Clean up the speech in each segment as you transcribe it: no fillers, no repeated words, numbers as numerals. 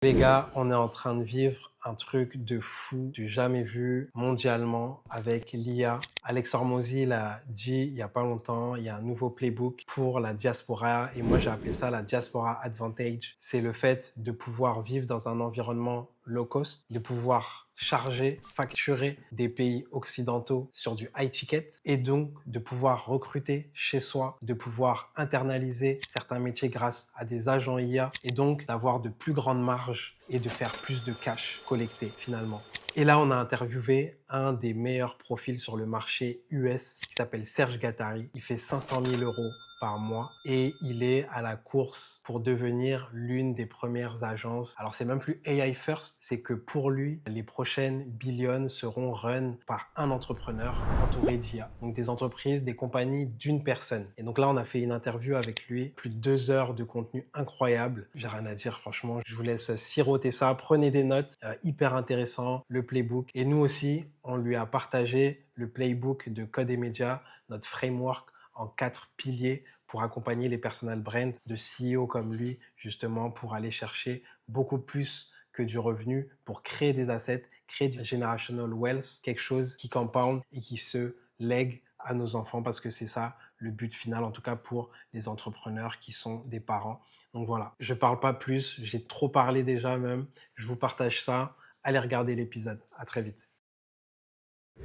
Les gars, on est en train de vivre un truc de fou, du jamais vu mondialement avec l'IA. Alex Hormozy l'a dit il y a pas longtemps, il y a un nouveau playbook pour la diaspora et moi j'ai appelé ça la diaspora advantage. C'est le fait de pouvoir vivre dans un environnement low cost, de pouvoir charger, facturer des pays occidentaux sur du high ticket et donc de pouvoir recruter chez soi, de pouvoir internaliser certains métiers grâce à des agents IA et donc d'avoir de plus grandes marges et de faire plus de cash collecté finalement. Et là, on a interviewé un des meilleurs profils sur le marché US qui s'appelle Serge Gattari. Il fait 500 000 euros par mois et il est à la course pour devenir l'une des premières agences. Alors c'est même plus AI first, c'est que pour lui, les prochaines billions seront run par un entrepreneur entouré d'IA. Donc des entreprises, des compagnies d'une personne. Et donc là, on a fait une interview avec lui, plus de 2 heures de contenu incroyable. J'ai rien à dire, franchement. Je vous laisse siroter ça, prenez des notes, hyper intéressant, le playbook. Et nous aussi, on lui a partagé le playbook de Code et Média, notre framework en 4 piliers pour accompagner les personal brands de CEO comme lui, justement, pour aller chercher beaucoup plus que du revenu, pour créer des assets, créer du generational wealth, quelque chose qui compound et qui se lègue à nos enfants, parce que c'est ça le but final, en tout cas pour les entrepreneurs qui sont des parents. Donc voilà, je parle pas plus, j'ai trop parlé déjà même, je vous partage ça, allez regarder l'épisode, à très vite.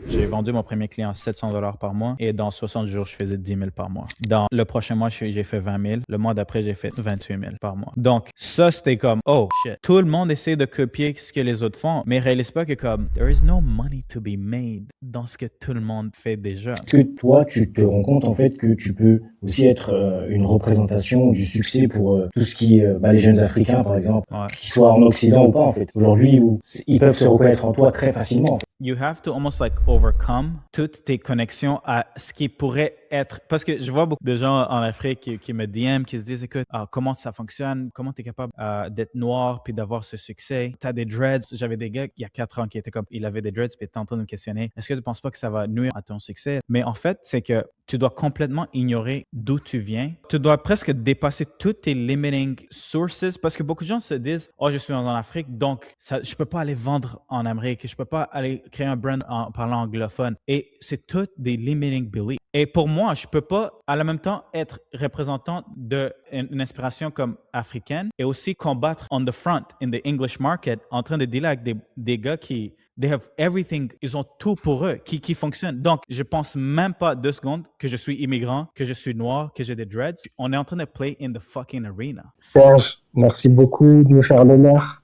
J'ai vendu mon premier client à 700 $ par mois et dans 60 jours, je faisais 10 000 par mois. Dans le prochain mois, j'ai fait 20 000. Le mois d'après, j'ai fait 28 000 par mois. Donc, ça, c'était comme, oh shit. Tout le monde essaie de copier ce que les autres font, mais réalise pas que comme, there is no money to be made dans ce que tout le monde fait déjà. Est-ce que toi, tu te rends compte en fait que tu peux aussi être une représentation du succès pour tout ce qui est les jeunes Africains, par exemple, Ouais. qu'ils soient en Occident ou pas en fait. Aujourd'hui, où ils peuvent se reconnaître en toi très facilement. En fait. You have to almost like overcome toutes tes connexions à ce qui pourrait être. Parce que je vois beaucoup de gens en Afrique qui me DM, qui se disent, écoute, comment ça fonctionne? Comment tu es capable d'être noir puis d'avoir ce succès? Tu as des dreads. J'avais des gars il y a 4 ans qui étaient comme, il avait des dreads puis étaient en train de me questionner. Est-ce que tu ne penses pas que ça va nuire à ton succès? Mais en fait, c'est que tu dois complètement ignorer d'où tu viens. Tu dois presque dépasser toutes tes limiting sources parce que beaucoup de gens se disent, oh, je suis en Afrique, donc ça, je ne peux pas aller vendre en Amérique, je ne peux pas aller créer un brand en parlant anglophone. Et c'est tout des limiting beliefs. Et pour moi, je ne peux pas à la même temps être représentant d'une inspiration comme africaine et aussi combattre on the front in the English market en train de dealer avec des gars qui they have everything, ils ont tout pour eux qui fonctionne. Donc, je pense même pas 2 secondes que je suis immigrant, que je suis noir, que j'ai des dreads. On est en train de play in the fucking arena. Serge, merci beaucoup de me faire l'honneur.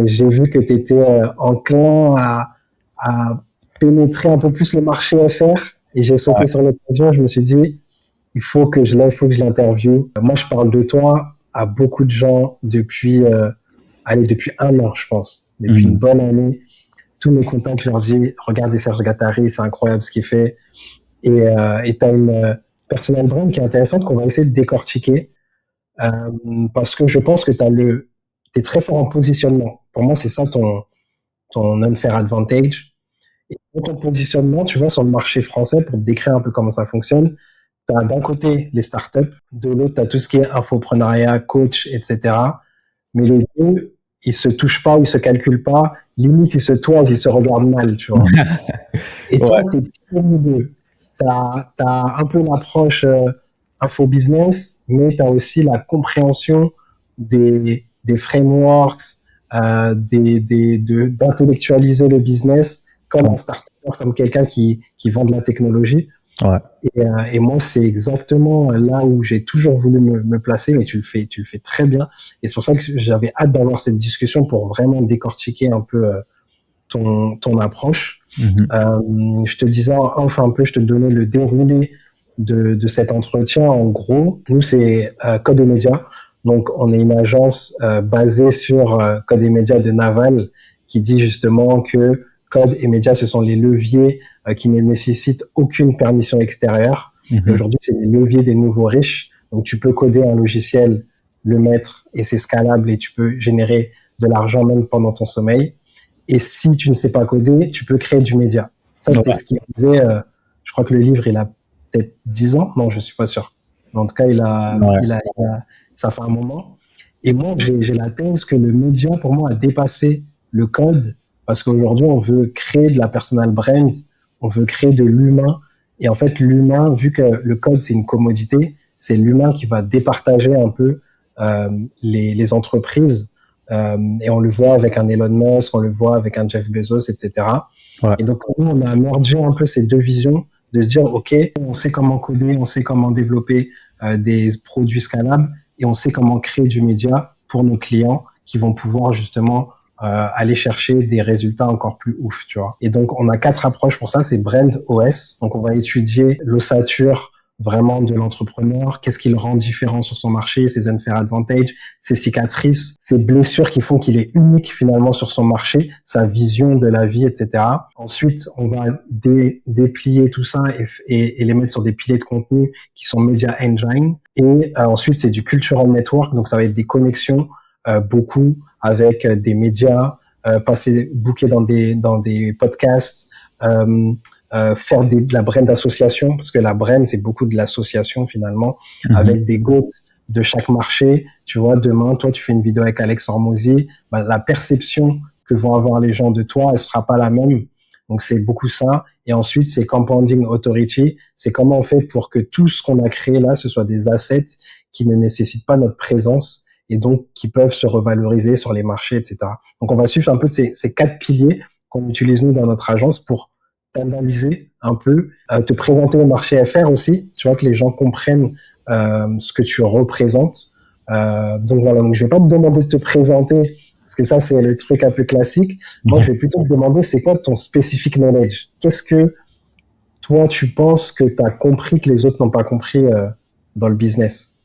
J'ai vu que tu étais enclin à pénétrer un peu plus le marché FR et j'ai sauté sur l'occasion. Je me suis dit, il faut que je l'interviewe. Moi, je parle de toi à beaucoup de gens depuis 1 an, je pense, depuis une bonne année. Tous mes contacts, je leur dis, regardez Serge Gattari, c'est incroyable ce qu'il fait. Et t'as une personal brand qui est intéressante qu'on va essayer de décortiquer parce que je pense que t'es très fort en positionnement. Pour moi, c'est ça ton unfair advantage. Et dans ton positionnement, tu vois, sur le marché français, pour te décrire un peu comment ça fonctionne, t'as d'un côté les startups, de l'autre, t'as tout ce qui est infopreneuriat, coach, etc. Mais les deux, ils se touchent pas, ils se calculent pas, limite ils se toisent, ils se regardent mal, tu vois. Et toi, t'es au milieu. T'as un peu l'approche info-business, mais t'as aussi la compréhension des frameworks, d'intellectualiser le business comme un startup, comme quelqu'un qui vend de la technologie. Ouais. Et moi, c'est exactement là où j'ai toujours voulu me placer, mais tu le fais très bien. Et c'est pour ça que j'avais hâte d'avoir cette discussion pour vraiment décortiquer un peu ton approche. Je te disais enfin un peu, je te donnais le déroulé de cet entretien. En gros, nous, c'est Code et Média. Donc, on est une agence basée sur Code et Média de Naval qui dit justement que Code et Média, ce sont les leviers qui ne nécessitent aucune permission extérieure. Et aujourd'hui, c'est les leviers des nouveaux riches. Donc, tu peux coder un logiciel, le mettre, et c'est scalable, et tu peux générer de l'argent même pendant ton sommeil. Et si tu ne sais pas coder, tu peux créer du média. Ça, c'était ce qu'il disait. Je crois que le livre, il a peut-être 10 ans. Non, je suis pas sûr. Mais en tout cas, ça fait un moment. Et moi, j'ai la thèse que le média, pour moi, a dépassé le code parce qu'aujourd'hui, on veut créer de la personal brand, on veut créer de l'humain. Et en fait, l'humain, vu que le code, c'est une commodité, c'est l'humain qui va départager un peu les entreprises. Et on le voit avec un Elon Musk, on le voit avec un Jeff Bezos, etc. Ouais. Et donc, nous, on a mergé un peu ces deux visions de se dire, OK, on sait comment coder, on sait comment développer des produits scalables et on sait comment créer du média pour nos clients qui vont pouvoir justement aller chercher des résultats encore plus ouf, tu vois. Et donc, on a 4 approches pour ça. C'est Brand OS. Donc, on va étudier l'ossature vraiment de l'entrepreneur, qu'est-ce qui le rend différent sur son marché, ses unfair advantage, ses cicatrices, ses blessures qui font qu'il est unique finalement sur son marché, sa vision de la vie, etc. Ensuite, on va déplier tout ça et les mettre sur des piliers de contenu qui sont Media Engine. Et ensuite, c'est du Cultural Network, donc ça va être des connexions beaucoup avec des médias, booker dans des podcasts, faire de la brand association, parce que la brand, c'est beaucoup de l'association finalement, avec des goats de chaque marché. Tu vois, demain, toi, tu fais une vidéo avec Alex Hormozy, bah, la perception que vont avoir les gens de toi, elle sera pas la même. Donc, c'est beaucoup ça. Et ensuite, c'est Compounding Authority. C'est comment on fait pour que tout ce qu'on a créé là, ce soit des assets qui ne nécessitent pas notre présence et donc qui peuvent se revaloriser sur les marchés, etc. Donc, on va suivre un peu ces 4 piliers qu'on utilise nous dans notre agence pour t'analyser un peu, te présenter au marché FR aussi, tu vois, que les gens comprennent ce que tu représentes. Donc voilà, donc je vais pas te demander de te présenter, parce que ça c'est le truc un peu classique. Moi, je vais plutôt te demander, c'est quoi ton specific knowledge? Qu'est-ce que toi, tu penses que tu as compris que les autres n'ont pas compris dans le business?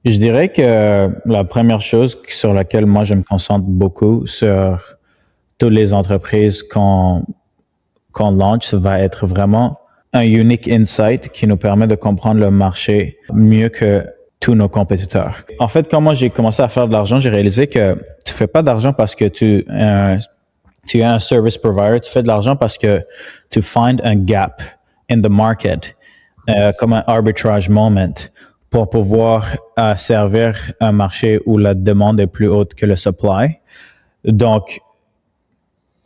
Je dirais que la première chose sur laquelle moi je me concentre beaucoup sur toutes les entreprises qu'on lance va être vraiment un unique insight qui nous permet de comprendre le marché mieux que tous nos compétiteurs. En fait, quand moi j'ai commencé à faire de l'argent, j'ai réalisé que tu fais pas d'argent parce que tu es un service provider, tu fais de l'argent parce que tu find un gap in the market, comme un arbitrage moment, pour pouvoir servir un marché où la demande est plus haute que le supply. Donc,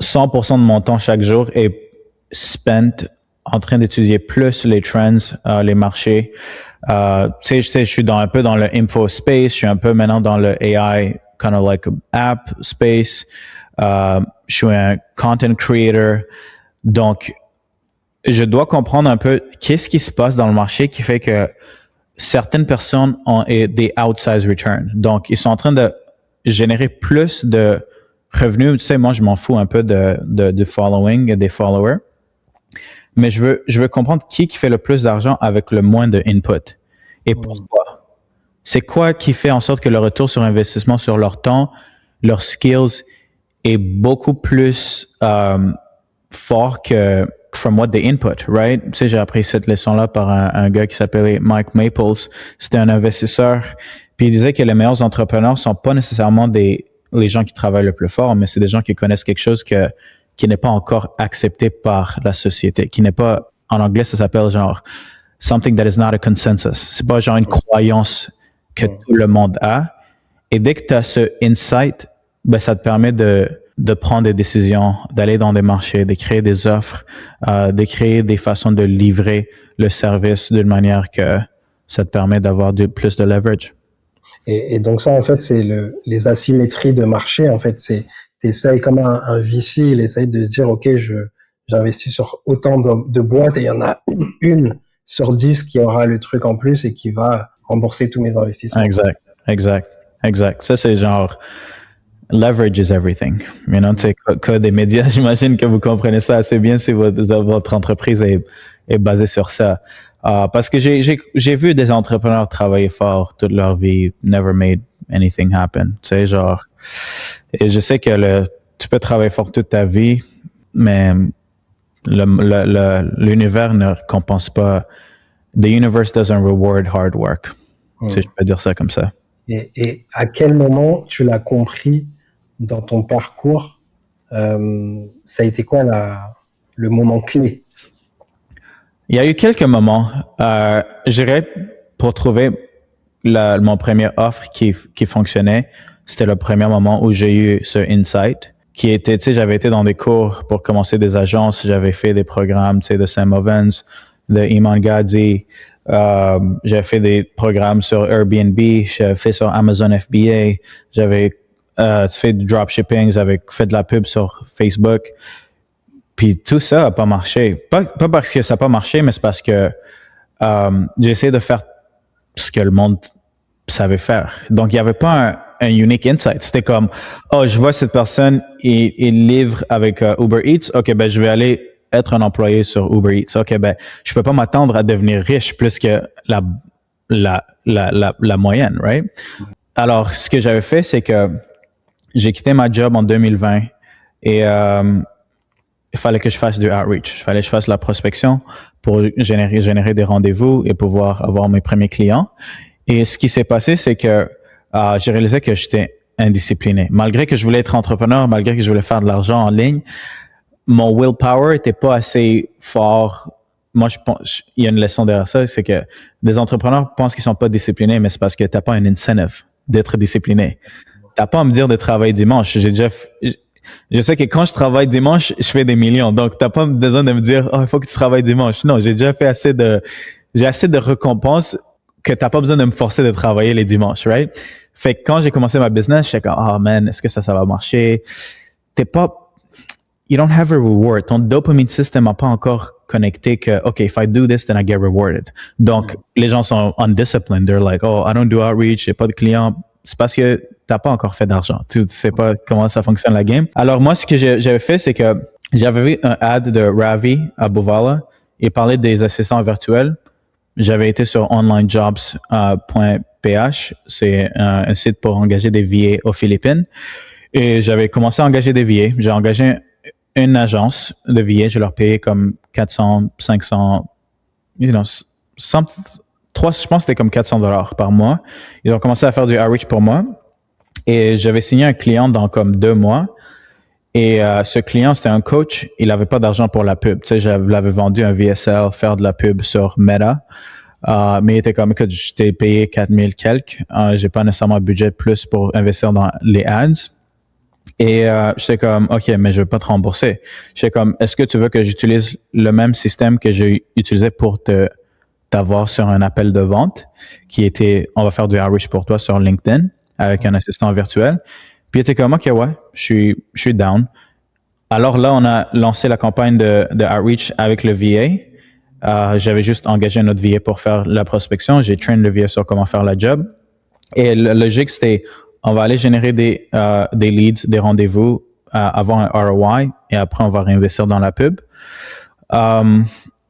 100% de mon temps chaque jour est spent en train d'étudier plus les trends, les marchés. Tu sais, je suis un peu dans le info space, je suis un peu maintenant dans le AI, kind of like app space. Je suis un content creator. Donc, je dois comprendre un peu qu'est-ce qui se passe dans le marché qui fait que certaines personnes ont des outsized returns. Donc, ils sont en train de générer plus de revenus. Tu sais, moi, je m'en fous un peu de following et des followers. Mais je veux comprendre qui fait le plus d'argent avec le moins de input. Et pourquoi? C'est quoi qui fait en sorte que le retour sur investissement sur leur temps, leurs skills est beaucoup plus fort que from what they input, right? Tu sais, j'ai appris cette leçon-là par un gars qui s'appelait Mike Maples. C'était un investisseur. Puis il disait que les meilleurs entrepreneurs sont pas nécessairement les gens qui travaillent le plus fort, mais c'est des gens qui connaissent quelque chose qui n'est pas encore accepté par la société, qui n'est pas, en anglais, ça s'appelle genre something that is not a consensus. C'est pas genre une croyance que tout le monde a. Et dès que tu as ce insight, ben, ça te permet de prendre des décisions, d'aller dans des marchés, de créer des offres, de créer des façons de livrer le service d'une manière que ça te permet d'avoir plus de leverage. Et donc ça, en fait, c'est les asymétries de marché. En fait, c'est t'essayes comme un VC, il essaye de se dire, OK, j'investis sur autant de boîtes et il y en a une sur 10 qui aura le truc en plus et qui va rembourser tous mes investissements. Exact. Ça, c'est genre leverage is everything. You know, tu sais, code des médias, j'imagine que vous comprenez ça assez bien si votre entreprise est basée sur ça. Parce que j'ai vu des entrepreneurs travailler fort toute leur vie, never made anything happen. Tu sais, genre, et je sais que tu peux travailler fort toute ta vie, mais l'univers ne récompense pas. The universe doesn't reward hard work. Tu sais, je peux dire ça comme ça. Et à quel moment tu l'as compris dans ton parcours? Ça a été quoi le moment clé? Il y a eu quelques moments, je dirais, pour trouver mon premier offre qui fonctionnait, c'était le premier moment où j'ai eu ce insight, qui était, tu sais, j'avais été dans des cours pour commencer des agences, j'avais fait des programmes, tu sais, de Sam Ovens, de Iman Gadzhi, j'avais fait des programmes sur Airbnb, j'avais fait sur Amazon FBA, j'avais fait du dropshipping, j'avais fait de la pub sur Facebook. Puis tout ça a pas marché. Pas parce que ça a pas marché, mais c'est parce que j'ai essayé de faire ce que le monde savait faire. Donc, il n'y avait pas un unique insight. C'était comme, oh, je vois cette personne, il livre avec Uber Eats. OK, ben, je vais aller être un employé sur Uber Eats. OK, ben, je peux pas m'attendre à devenir riche plus que la moyenne, right? Alors, ce que j'avais fait, c'est que j'ai quitté ma job en 2020 et il fallait que je fasse du outreach. Il fallait que je fasse la prospection pour générer des rendez-vous et pouvoir avoir mes premiers clients. Et ce qui s'est passé, c'est que j'ai réalisé que j'étais indiscipliné. Malgré que je voulais être entrepreneur, malgré que je voulais faire de l'argent en ligne, mon willpower était pas assez fort. Moi, je pense, il y a une leçon derrière ça, c'est que des entrepreneurs pensent qu'ils sont pas disciplinés, mais c'est parce que t'as pas un incentive d'être discipliné. T'as pas à me dire de travailler dimanche. Je sais que quand je travaille dimanche, je fais des millions. Donc, t'as pas besoin de me dire, oh, il faut que tu travailles dimanche. Non, j'ai déjà fait j'ai assez de récompenses que t'as pas besoin de me forcer de travailler les dimanches, right? Fait que quand j'ai commencé ma business, j'étais comme, oh man, est-ce que ça va marcher? You don't have a reward. Ton dopamine system n'a pas encore connecté que, OK, if I do this, then I get rewarded. Donc, les gens sont undisciplined. They're like, oh, I don't do outreach, j'ai pas de clients. C'est parce que t'as pas encore fait d'argent. Tu sais pas comment ça fonctionne la game. Alors, moi, ce que j'avais fait, c'est que j'avais vu un ad de Ravi à Bouvala. Il parlait des assistants virtuels. J'avais été sur onlinejobs.ph. C'est un site pour engager des VA aux Philippines. Et j'avais commencé à engager des VA. J'ai engagé une agence de VA. Je leur payais comme 400, 500, je pense que c'était comme $400 par mois. Ils ont commencé à faire du outreach pour moi. Et j'avais signé un client dans comme 2 mois. Et ce client, c'était un coach. Il avait pas d'argent pour la pub. Tu sais, je l'avais vendu un VSL, faire de la pub sur Meta. Mais il était comme, écoute, je t'ai payé 4000 quelques. J'ai pas nécessairement un budget plus pour investir dans les ads. Et j'étais comme, OK, mais je veux pas te rembourser. J'étais comme, est-ce que tu veux que j'utilise le même système que j'ai utilisé pour t'avoir sur un appel de vente, qui était, on va faire du outreach pour toi sur LinkedIn avec un assistant virtuel. Puis il était comme, OK, ouais, je suis down. Alors là, on a lancé la campagne de outreach avec le VA. J'avais juste engagé un autre VA pour faire la prospection. J'ai traîné le VA sur comment faire la job. Et la logique, c'était, on va aller générer des leads, des rendez-vous, avoir un ROI, et après, on va réinvestir dans la pub.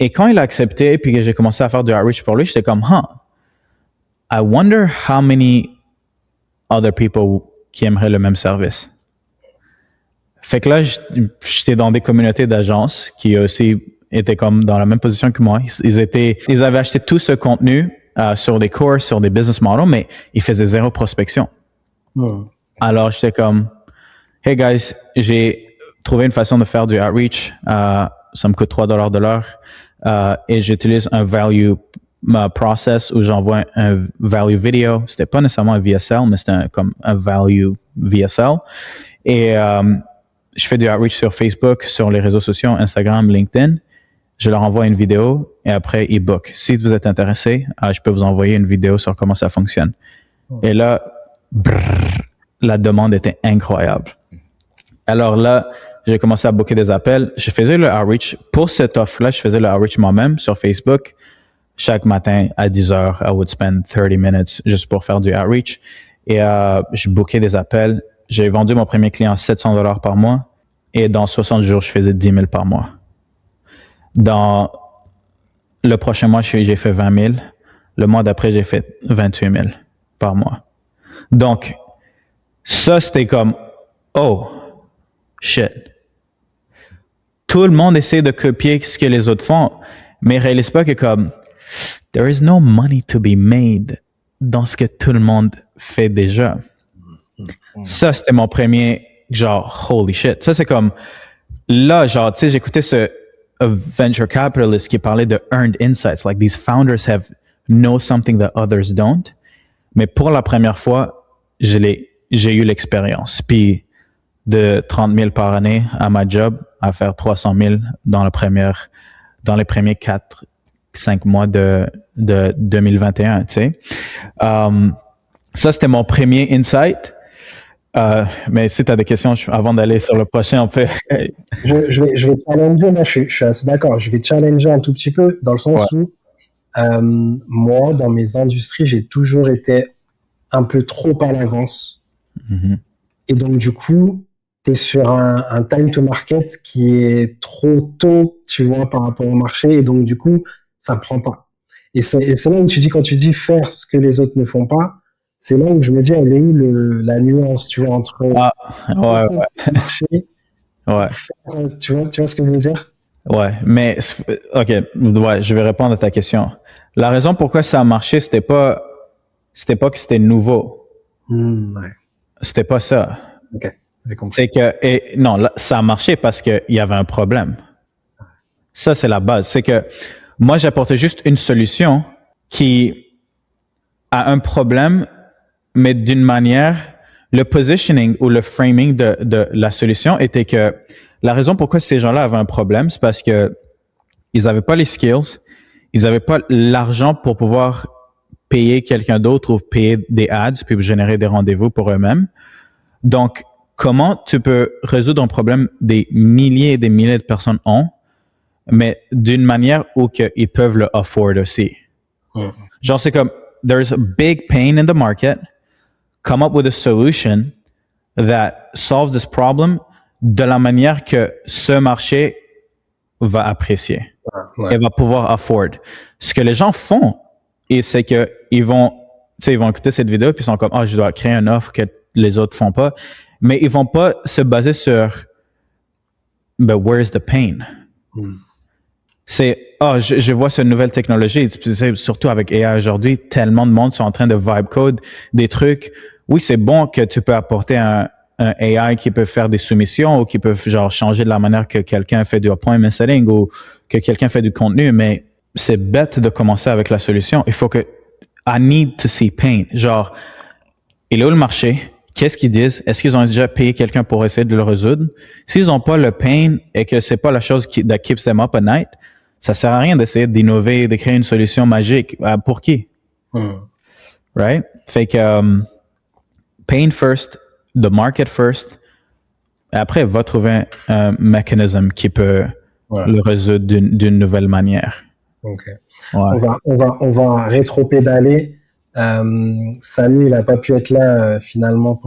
Et quand il a accepté, puis que j'ai commencé à faire du outreach pour lui, j'étais comme, I wonder how many other people qui aimeraient le même service. Fait que là, j'étais dans des communautés d'agences qui aussi étaient comme dans la même position que moi. Ils avaient acheté tout ce contenu sur des courses, sur des business models, mais ils faisaient zéro prospection. Alors, j'étais comme, hey guys, j'ai trouvé une façon de faire du outreach. Ça me coûte $3 de l'heure. Et j'utilise un value process où j'envoie un value video. C'était pas nécessairement un VSL, mais c'était comme un value VSL. Et je fais du outreach sur Facebook, sur les réseaux sociaux, Instagram, LinkedIn. Je leur envoie une vidéo et après, ils bookent. Si vous êtes intéressé, je peux vous envoyer une vidéo sur comment ça fonctionne. Et là, la demande était incroyable. Alors là, j'ai commencé à booker des appels. Je faisais le outreach. Pour cette offre-là, je faisais le outreach moi-même sur Facebook. Chaque matin, à 10h, I would spend 30 minutes juste pour faire du outreach. Et je bookais des appels. J'ai vendu mon premier client à $700 par mois. Et dans 60 jours, je faisais 10 000 par mois. Dans le prochain mois, j'ai fait 20 000. Le mois d'après, j'ai fait 28 000 par mois. Donc, ça, c'était comme, oh, shit. Tout le monde essaie de copier ce que les autres font, mais réalise pas que comme, there is no money to be made dans ce que tout le monde fait déjà. Ça, c'était mon premier, genre, holy shit. Ça, c'est comme, là, genre, tu sais, j'écoutais ce venture capitalist qui parlait de earned insights, like these founders know something that others don't. Mais pour la première fois, j'ai eu l'expérience. Puis de 30 000 par année à ma job, à faire 300 000 dans les premiers 4-5 mois de 2021, tu sais. Ça, c'était mon premier insight. Mais si tu as des questions, avant d'aller sur le prochain, on peut... je vais challenger, moi je suis assez d'accord, je vais challenger un tout petit peu, dans le sens où moi, dans mes industries, j'ai toujours été un peu trop à l'avance. Mm-hmm. Et donc, du coup, tu es sur un time to market qui est trop tôt, tu vois, par rapport au marché. Et donc, du coup, ça prend pas. Et c'est là où tu dis, quand tu dis faire ce que les autres ne font pas, c'est là où je me dis, elle est où la nuance, tu vois, entre ouais. le marché. Ouais. Tu vois ce que je veux dire? Ouais, mais ok, ouais, je vais répondre à ta question. La raison pourquoi ça a marché, c'était pas que c'était nouveau. Ouais. C'était pas ça. Ok, j'ai compris. C'est que non, là, ça a marché parce que il y avait un problème. Ça, c'est la base. C'est que moi, j'apportais juste une solution qui a un problème, mais d'une manière, le positioning ou le framing de la solution était que la raison pourquoi ces gens-là avaient un problème, c'est parce que ils n'avaient pas les skills, ils n'avaient pas l'argent pour pouvoir payer quelqu'un d'autre ou payer des ads puis générer des rendez-vous pour eux-mêmes. Donc, comment tu peux résoudre un problème des milliers et des milliers de personnes ont, mais d'une manière où ils peuvent le afford aussi. Genre, c'est comme, there's a big pain in the market, come up with a solution that solves this problem de la manière que ce marché va apprécier et va pouvoir afford. Ce que les gens font, c'est que ils vont écouter cette vidéo puis ils sont comme, je dois créer une offre que les autres font pas, mais ils vont pas se baser sur where's the pain? C'est je vois cette nouvelle technologie, surtout avec AI aujourd'hui, tellement de monde sont en train de vibe code des trucs. Oui, c'est bon que tu peux apporter un AI qui peut faire des soumissions ou qui peut genre changer de la manière que quelqu'un fait du appointment setting ou que quelqu'un fait du contenu, mais c'est bête de commencer avec la solution. Il faut que I need to see pain. Genre, il est où le marché? Qu'est-ce qu'ils disent? Est-ce qu'ils ont déjà payé quelqu'un pour essayer de le résoudre? S'ils n'ont pas le pain et que c'est pas la chose that keeps them up at night, ça sert à rien d'essayer d'innover, de créer une solution magique. Pour qui? Right? Fait que pain first, the market first. Et après, va trouver un mécanisme qui peut le résoudre d'une nouvelle manière. Ok. Ouais. On va rétro-pédaler. Samy, il n'a pas pu être là finalement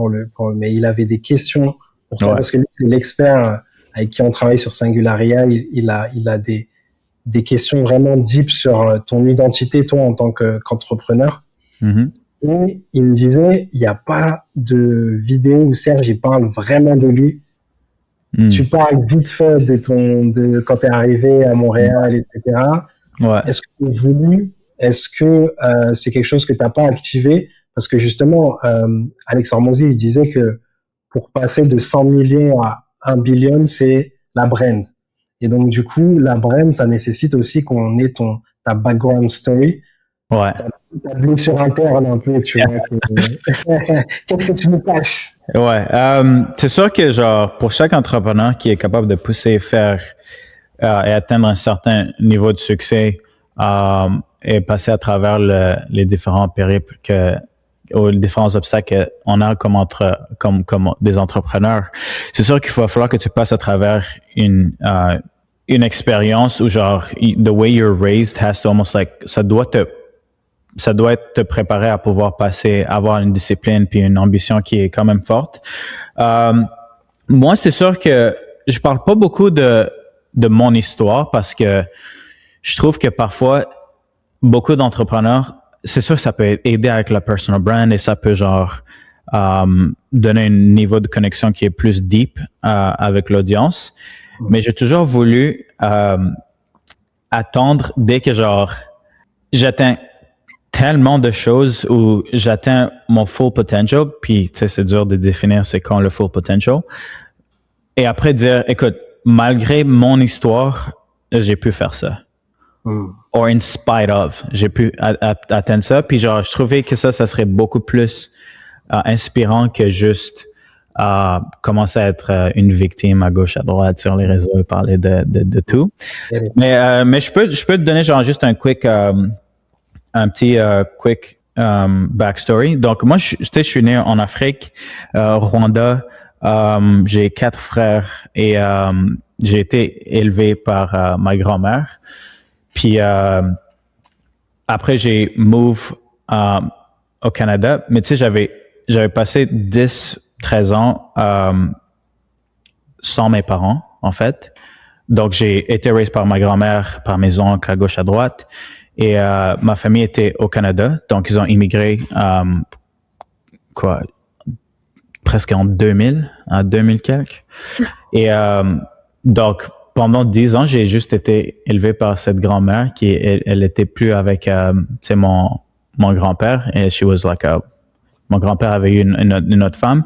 mais il avait des questions pour toi parce que lui, c'est l'expert avec qui on travaille sur Singularia. Il a des questions vraiment deep sur ton identité, toi, en tant qu'entrepreneur. Mm-hmm. Et il me disait, il n'y a pas de vidéo où Serge, il parle vraiment de lui. Tu parles vite fait de quand tu es arrivé à Montréal, etc. Ouais. Est-ce que c'est quelque chose que tu n'as pas activé? Parce que justement, Alex Hormozi, il disait que pour passer de 100 millions à 1 billion, c'est la brand. Et donc, du coup, la brand, ça nécessite aussi qu'on ait ta background story. Ouais. Ta blessure interne un peu, tu vois. Qu'est-ce que tu nous caches? Ouais. C'est sûr que, genre, pour chaque entrepreneur qui est capable de pousser, faire et atteindre un certain niveau de succès et passer à travers les différents périples ou les différents obstacles qu'on a comme des entrepreneurs, c'est sûr qu'il va falloir que tu passes à travers une expérience où genre the way you're raised has to almost like ça doit être te préparer à pouvoir avoir une discipline puis une ambition qui est quand même forte. Moi, c'est sûr que je parle pas beaucoup de mon histoire parce que je trouve que parfois beaucoup d'entrepreneurs, c'est sûr que ça peut aider avec la personal brand et ça peut genre donner un niveau de connexion qui est plus deep avec l'audience. Mais j'ai toujours voulu attendre dès que genre j'atteins tellement de choses où j'atteins mon full potential, puis tu sais c'est dur de définir c'est quand le full potential. Et après dire écoute, malgré mon histoire, j'ai pu faire ça. Hmm. Or in spite of, j'ai pu atteindre ça. Puis genre, je trouvais que ça serait beaucoup plus inspirant que juste commencer à être une victime à gauche, à droite sur les réseaux et parler de tout. Mais je peux te donner genre juste un petit quick backstory. Donc moi, je suis né en Afrique, Rwanda. J'ai 4 frères et j'ai été élevé par ma grand-mère. Puis après, j'ai move au Canada. Mais tu sais, j'avais passé 10-13 ans sans mes parents, en fait. Donc, j'ai été raised par ma grand-mère, par mes oncles à gauche, à droite. Et ma famille était au Canada. Donc, ils ont immigré, presque en 2000 quelques. Et donc, pendant 10 ans, j'ai juste été élevé par cette grand-mère qui, elle était plus avec, mon grand-père. Et she was like mon grand-père avait eu une autre femme.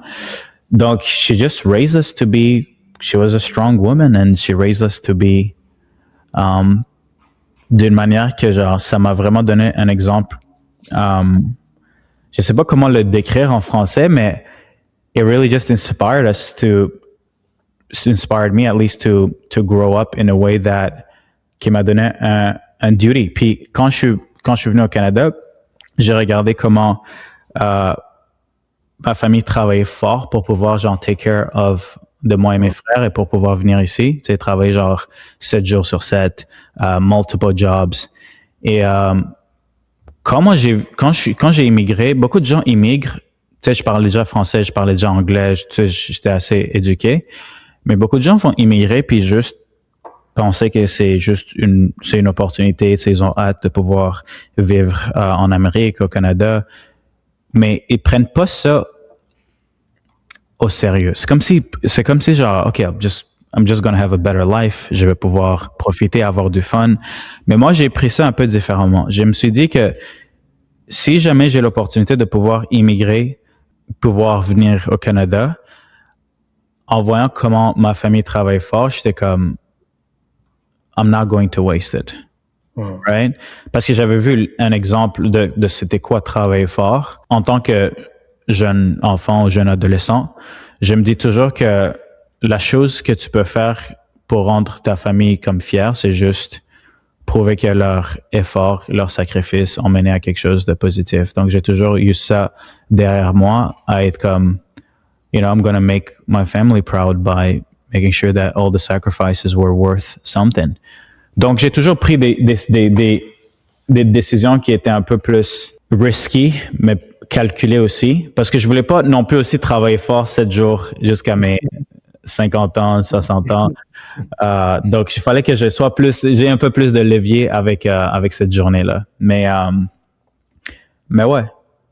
Donc, she just raised us to be, she was a strong woman and she raised us to be, d'une manière que, genre, ça m'a vraiment donné un exemple. Je sais pas comment le décrire en français, mais it really just inspired me at least to grow up in a way qui m'a donné un duty. Puis quand je suis venu au Canada, j'ai regardé comment ma famille travaillait fort pour pouvoir genre take care de moi et mes frères et pour pouvoir venir ici, tu sais, travailler genre 7 jours sur 7, multiple jobs. Et quand j'ai immigré, beaucoup de gens immigrent. Tu sais, je parlais déjà français, je parlais déjà anglais, tu sais, j'étais assez éduqué. Mais beaucoup de gens vont immigrer puis juste penser que c'est une opportunité. Tu sais, ils ont hâte de pouvoir vivre en Amérique, au Canada. Mais ils prennent pas ça au sérieux. C'est comme si genre, OK, I'm just gonna have a better life. Je vais pouvoir profiter, avoir du fun. Mais moi, j'ai pris ça un peu différemment. Je me suis dit que si jamais j'ai l'opportunité de pouvoir immigrer, pouvoir venir au Canada, en voyant comment ma famille travaille fort, j'étais comme, I'm not going to waste it. Right? Parce que j'avais vu un exemple de c'était quoi travailler fort. En tant que jeune enfant ou jeune adolescent, je me dis toujours que la chose que tu peux faire pour rendre ta famille comme fière, c'est juste prouver que leur effort, leur sacrifice ont mené à quelque chose de positif. Donc, j'ai toujours eu ça derrière moi, à être comme, I'm going to make my family proud by making sure that all the sacrifices were worth something. Donc, j'ai toujours pris des décisions qui étaient un peu plus risky, mais calculées aussi, parce que je voulais pas non plus aussi travailler fort 7 jours jusqu'à mes 50 ans, 60 ans. Donc, il fallait que j'ai un peu plus de levier avec cette journée-là. Mais ouais.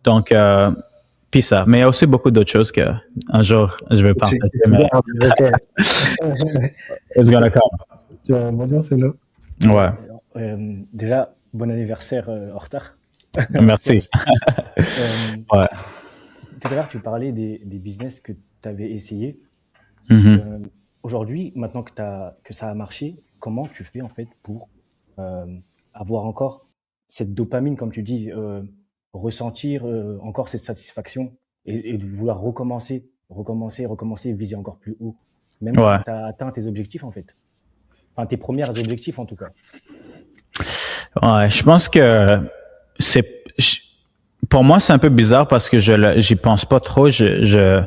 Donc, puis ça. Mais il y a aussi beaucoup d'autres choses que un jour je vais partager. It's gonna come. Bon dire, c'est là. Ouais. Déjà, bon anniversaire en retard. Merci. Ouais. Tout à l'heure, tu parlais des business que tu avais essayé. Aujourd'hui, maintenant que ça a marché, comment tu fais en fait pour avoir encore cette dopamine, comme tu dis, ressentir encore cette satisfaction et de vouloir recommencer, viser encore plus haut, même quand tu as atteint tes objectifs en fait. Enfin, tes premiers objectifs en tout cas. Ouais, je pense que pour moi, c'est un peu bizarre parce que j'y pense pas trop. J'ai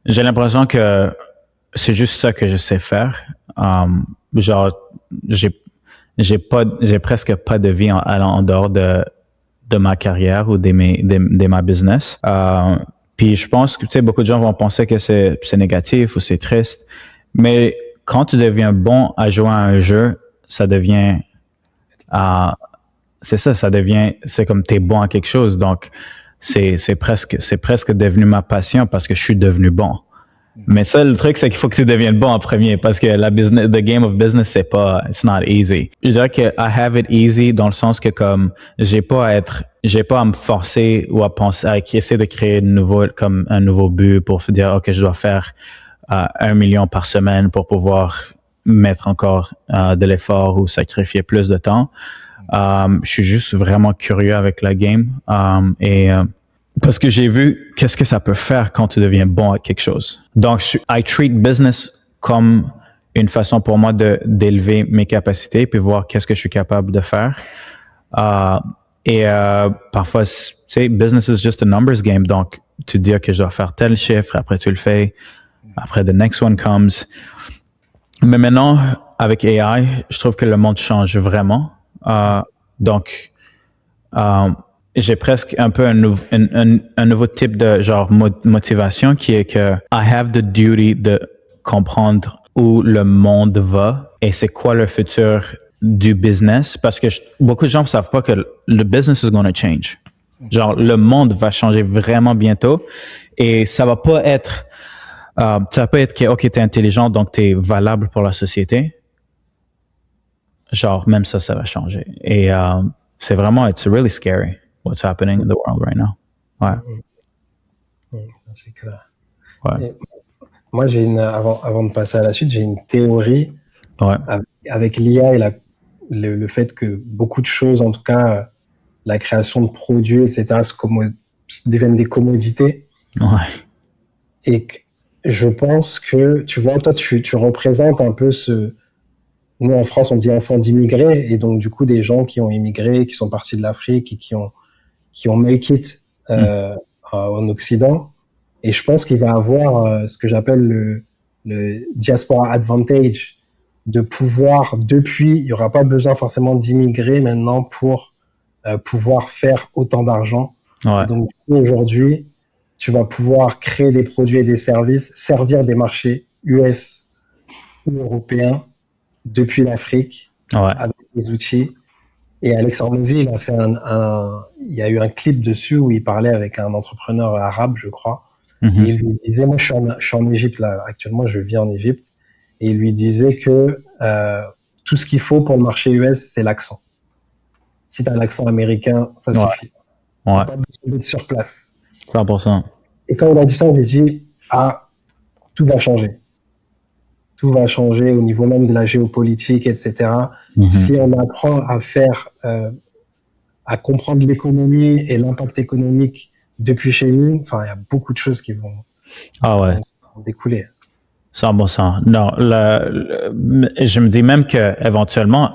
l'impression que c'est juste ça que je sais faire. Genre, j'ai presque pas de vie en dehors de ma carrière ou de ma business. Puis je pense que, tu sais, beaucoup de gens vont penser que c'est négatif ou c'est triste. Mais quand tu deviens bon à jouer à un jeu, ça devient, c'est comme t'es bon à quelque chose. Donc, c'est presque devenu ma passion parce que je suis devenu bon. Mais ça, le truc, c'est qu'il faut que tu deviennes bon en premier parce que the game of business, it's not easy. Je dirais que I have it easy dans le sens que comme, j'ai pas à me forcer ou à penser, à essayer de créer un nouveau but pour se dire, OK, je dois faire 1 million par semaine pour pouvoir mettre encore de l'effort ou sacrifier plus de temps. Je suis juste vraiment curieux avec la game parce que j'ai vu qu'est-ce que ça peut faire quand tu deviens bon à quelque chose. Donc, I treat business comme une façon pour moi d'élever mes capacités puis voir qu'est-ce que je suis capable de faire. Parfois, tu sais, business is just a numbers game. Donc, tu te dis que je dois faire tel chiffre, après tu le fais, après the next one comes. Mais maintenant, avec AI, je trouve que le monde change vraiment. Donc, j'ai presque un peu un nouveau type de genre motivation qui est que I have the duty de comprendre où le monde va et c'est quoi le futur du business parce que beaucoup de gens ne savent pas que le business is going to change. Genre, le monde va changer vraiment bientôt et ça va pas être que, OK, t'es intelligent, donc t'es valable pour la société. Genre, même ça va changer. Et c'est vraiment, it's really scary what's happening in the world right now. Ouais. C'est clair. Ouais. Et moi, avant de passer à la suite, j'ai une théorie avec l'IA et le fait que beaucoup de choses, en tout cas, la création de produits, etc., deviennent des commodités. Ouais. Et que je pense que, tu vois, toi, tu représentes un peu nous, en France, on dit enfants d'immigrés, et donc, du coup, des gens qui ont immigré, qui sont partis de l'Afrique et qui ont make it en Occident. Et je pense qu'il va avoir ce que j'appelle le diaspora advantage, de pouvoir, il n'y aura pas besoin forcément d'immigrer maintenant pour pouvoir faire autant d'argent. Ouais. Et donc, aujourd'hui, tu vas pouvoir créer des produits et des services, servir des marchés US ou européens depuis l'Afrique avec des outils. Et Alex Hormozy, il a fait il y a eu un clip dessus où il parlait avec un entrepreneur arabe, je crois. Mm-hmm. Et il lui disait, moi je suis en Égypte là, actuellement je vis en Égypte, et il lui disait que tout ce qu'il faut pour le marché US, c'est l'accent. Si tu as l'accent américain, ça suffit. Pas besoin d'être sur place. 100%. Et quand il a dit ça, on lui dit, tout va changer. Tout va changer au niveau même de la géopolitique, etc. Mm-hmm. Si on apprend à faire, à comprendre l'économie et l'impact économique depuis chez nous, enfin, il y a beaucoup de choses qui vont découler. 100%. Non, je me dis même que éventuellement,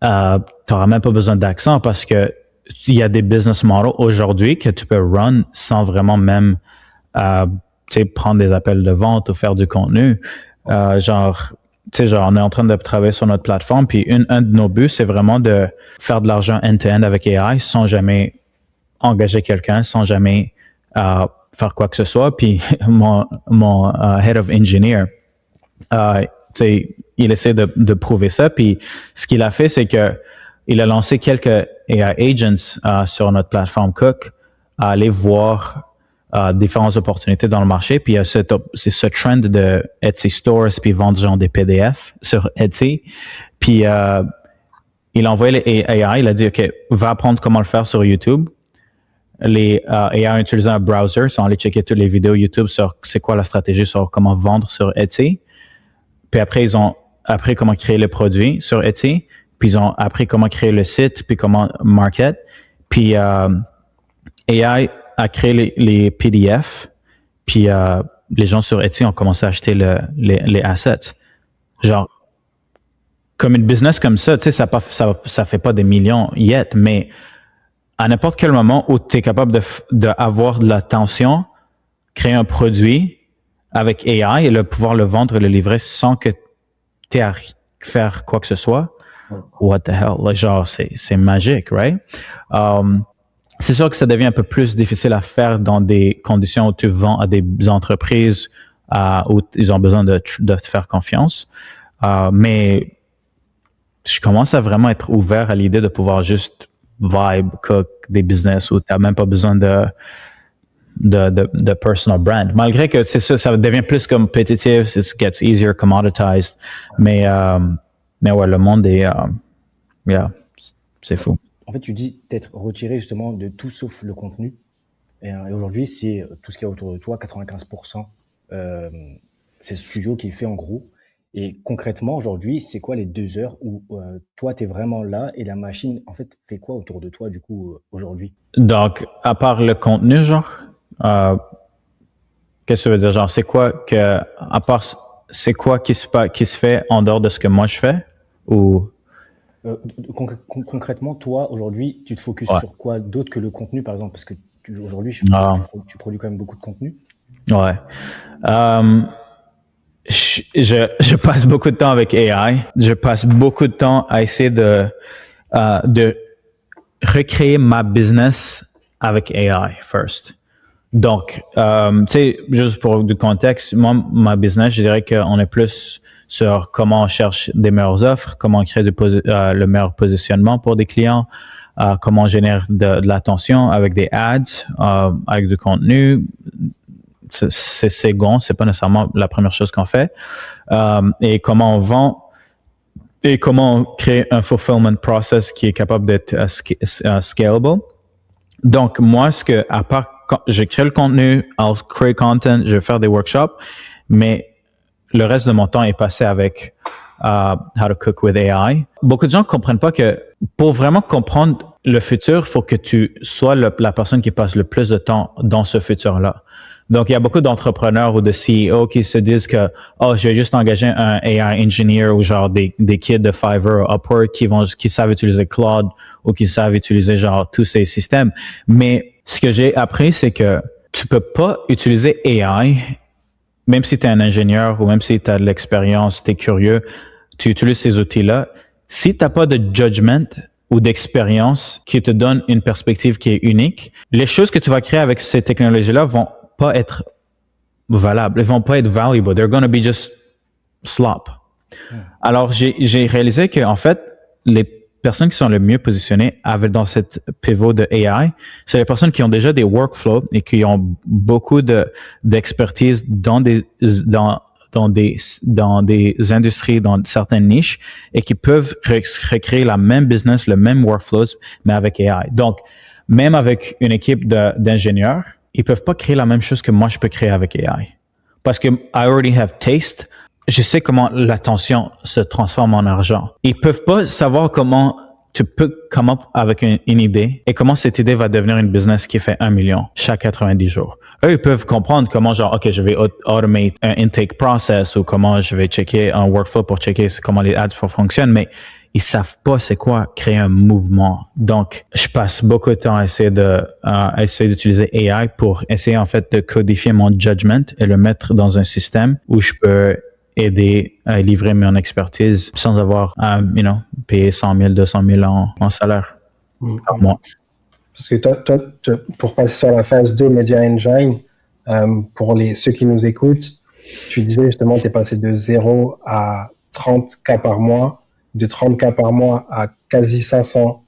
tu n'auras même pas besoin d'accent parce que il y a des business models aujourd'hui que tu peux run sans vraiment même prendre des appels de vente ou faire du contenu. On est en train de travailler sur notre plateforme, puis un de nos buts, c'est vraiment de faire de l'argent end-to-end avec AI sans jamais engager quelqu'un, sans jamais faire quoi que ce soit. Puis mon head of engineer, il essaie de prouver ça. Puis ce qu'il a fait, c'est que il a lancé quelques AI agents sur notre plateforme Cook à aller voir différentes opportunités dans le marché. Puis il y a c'est ce trend de Etsy Stores puis vendre genre des PDF sur Etsy. Puis il a envoyé les AI, il a dit, OK, va apprendre comment le faire sur YouTube. Les AI ont utilisé un browser, ils sont allés checker toutes les vidéos YouTube sur c'est quoi la stratégie sur comment vendre sur Etsy. Puis après, ils ont appris comment créer le produit sur Etsy. Puis ils ont appris comment créer le site, puis comment market. Puis AI a créé les PDF. Puis les gens sur Etsy ont commencé à acheter les assets. Genre, comme une business comme ça, tu sais, ça fait pas des millions yet, mais à n'importe quel moment où tu es capable d'avoir de l'attention, créer un produit avec AI et pouvoir le vendre et le livrer sans que tu aies à faire quoi que ce soit, what the hell? Like, genre, c'est magique, right? C'est sûr que ça devient un peu plus difficile à faire dans des conditions où tu vends à des entreprises où ils ont besoin de te faire confiance. Mais je commence à vraiment être ouvert à l'idée de pouvoir juste vibe, cook des business où tu n'as même pas besoin de personal brand. Malgré que ça devient plus compétitif, it gets easier, commoditized. Mais ouais, le monde est... c'est fou. En fait, tu dis d'être retiré justement de tout sauf le contenu. Et aujourd'hui, c'est tout ce qu'il y a autour de toi, 95%. C'est le studio qui est fait en gros. Et concrètement, aujourd'hui, c'est quoi les 2 heures où toi, tu es vraiment là et la machine, en fait, fait quoi autour de toi, du coup, aujourd'hui? Donc, à part le contenu, genre, euh, qu'est-ce que ça veut dire? Genre, c'est quoi que, à part, c'est quoi qui se fait en dehors de ce que moi je fais? Ou, Concrètement, toi, aujourd'hui, tu te focuses ouais. sur quoi d'autre que le contenu, par exemple? Parce que aujourd'hui, je pense que Ah, tu produis quand même beaucoup de contenu. ouais. Je passe beaucoup de temps avec AI. Je passe beaucoup de temps à essayer de recréer ma business avec AI first. Donc, tu sais, juste pour du contexte, moi, ma business, je dirais qu'on est plus sur comment on cherche des meilleures offres, comment on crée le meilleur positionnement pour des clients, comment on génère de l'attention avec des ads, avec du contenu. C'est second, c'est pas nécessairement la première chose qu'on fait. Et comment on vend et comment on crée un fulfillment process qui est capable d'être scalable. Donc, moi, à part, je crée le contenu, I'll create content, je vais faire des workshops, mais le reste de mon temps est passé avec How to Cook with AI. Beaucoup de gens ne comprennent pas que pour vraiment comprendre le futur, il faut que tu sois la personne qui passe le plus de temps dans ce futur-là. Donc, il y a beaucoup d'entrepreneurs ou de CEO qui se disent que, oh, je vais juste engager un AI engineer ou genre des kids de Fiverr ou Upwork qui savent utiliser Claude ou qui savent utiliser genre tous ces systèmes. Mais ce que j'ai appris, c'est que tu peux pas utiliser AI, même si tu es un ingénieur ou même si tu as de l'expérience, tu es curieux, tu utilises ces outils-là. Si tu n'as pas de judgment ou d'expérience qui te donne une perspective qui est unique, les choses que tu vas créer avec ces technologies-là vont pas être valables, elles vont pas être valuable. They're going to be just slop. Alors, j'ai réalisé que en fait, les personnes qui sont le mieux positionnées dans cette pivot de AI, c'est les personnes qui ont déjà des workflows et qui ont beaucoup d'expertise dans des industries, dans certaines niches, et qui peuvent recréer la même business, le même workflows, mais avec AI. Donc, même avec une équipe d'ingénieurs, ils peuvent pas créer la même chose que moi je peux créer avec AI. Parce que I already have taste. Je sais comment l'attention se transforme en argent. Ils peuvent pas savoir comment tu peux come up avec une idée et comment cette idée va devenir une business qui fait 1 million chaque 90 jours. Eux, ils peuvent comprendre comment genre, OK, je vais automate un intake process ou comment je vais checker un workflow pour checker comment les ads fonctionnent, mais ils savent pas c'est quoi créer un mouvement. Donc, je passe beaucoup de temps à essayer d'utiliser AI pour essayer en fait de codifier mon judgment et le mettre dans un système où je peux aider à livrer mon expertise sans avoir à, payer 100 000, 200 000 en salaire par mois. Parce que toi, pour passer sur la phase 2 Media Engine, pour ceux qui nous écoutent, tu disais justement, tu es passé de 0 à 30 cas par mois, de 30 cas par mois à quasi 500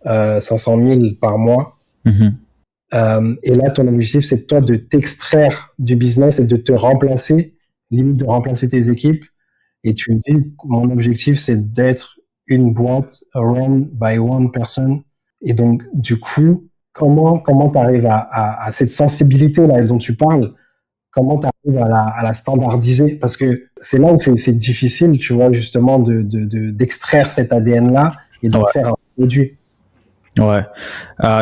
000 par mois. Mm-hmm. Et là, ton objectif, c'est toi de t'extraire du business et de te remplacer, limite de remplacer tes équipes. Et tu me dis, mon objectif, c'est d'être une boîte run by one person. Et donc, du coup, comment tu arrives à cette sensibilité-là dont tu parles? Comment tu arrives à la standardiser? Parce que c'est là où c'est difficile, tu vois, justement, d'extraire cet ADN-là et d'en faire un produit. Ouais,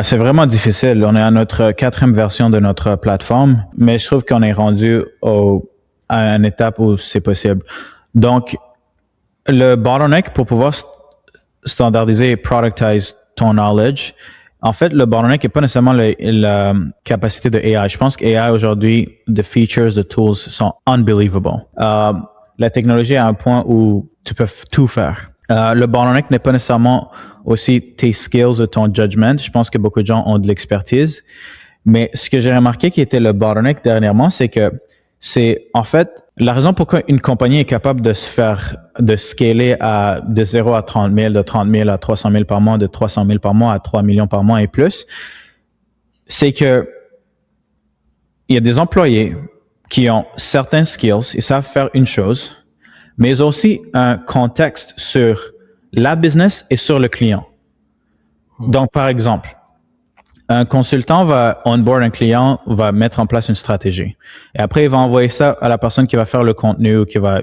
c'est vraiment difficile. On est à notre 4e version de notre plateforme, mais je trouve qu'on est rendu à une étape où c'est possible. Donc, le bottleneck pour pouvoir standardiser et productize ton knowledge, en fait, le bottleneck n'est pas nécessairement la capacité de AI. Je pense qu'AI aujourd'hui, the features, the tools sont unbelievable. La technologie est à un point où tu peux tout faire. Le bottleneck n'est pas nécessairement aussi tes skills ou ton judgment. Je pense que beaucoup de gens ont de l'expertise. Mais ce que j'ai remarqué qui était le bottleneck dernièrement, c'est que c'est en fait la raison pourquoi une compagnie est capable de scaler de 0 à 30 000, de 30 000 à 300 000 par mois, de 300 000 par mois à 3 millions par mois et plus, c'est que il y a des employés qui ont certains skills, ils savent faire une chose, mais aussi un contexte sur la business et sur le client. Donc, par exemple, Un consultant va onboard un client, va mettre en place une stratégie. Et après, il va envoyer ça à la personne qui va faire le contenu ou qui va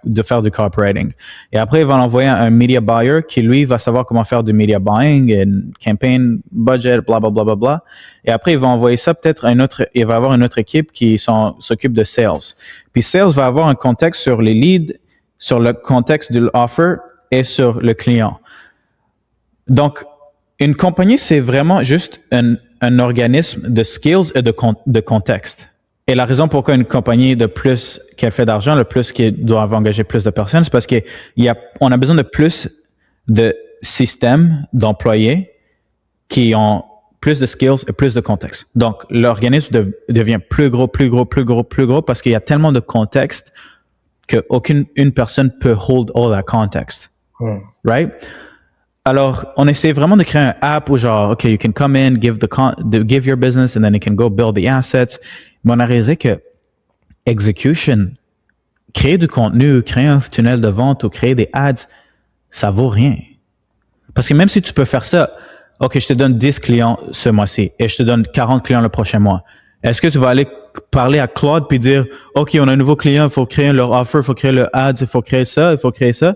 de faire du copywriting. Et après, il va l'envoyer à un media buyer qui, lui, va savoir comment faire du media buying, et campaign budget, bla, bla, bla, bla, bla. Et après, il va envoyer ça peut-être à il va avoir une autre équipe qui s'occupe de sales. Puis sales va avoir un contexte sur les leads, sur le contexte de l'offer et sur le client. Donc, une compagnie, c'est vraiment juste un organisme de skills et de contexte. Et la raison pourquoi une compagnie, de plus qu'elle fait d'argent, le plus qu'elle doit engager plus de personnes, c'est parce on a besoin de plus de systèmes d'employés qui ont plus de skills et plus de contexte. Donc, l'organisme devient plus gros parce qu'il y a tellement de contexte qu'aucune personne peut hold all that context. Right? Alors, on essaie vraiment de créer un app où genre, OK, you can come in, give your business, and then you can go build the assets. Mais on a réalisé que execution, créer du contenu, créer un tunnel de vente ou créer des ads, ça vaut rien. Parce que même si tu peux faire ça, OK, je te donne 10 clients ce mois-ci et je te donne 40 clients le prochain mois. Est-ce que tu vas aller parler à Claude puis dire, OK, on a un nouveau client, il faut créer leur offer, il faut créer le ads, il faut créer ça, il faut créer ça?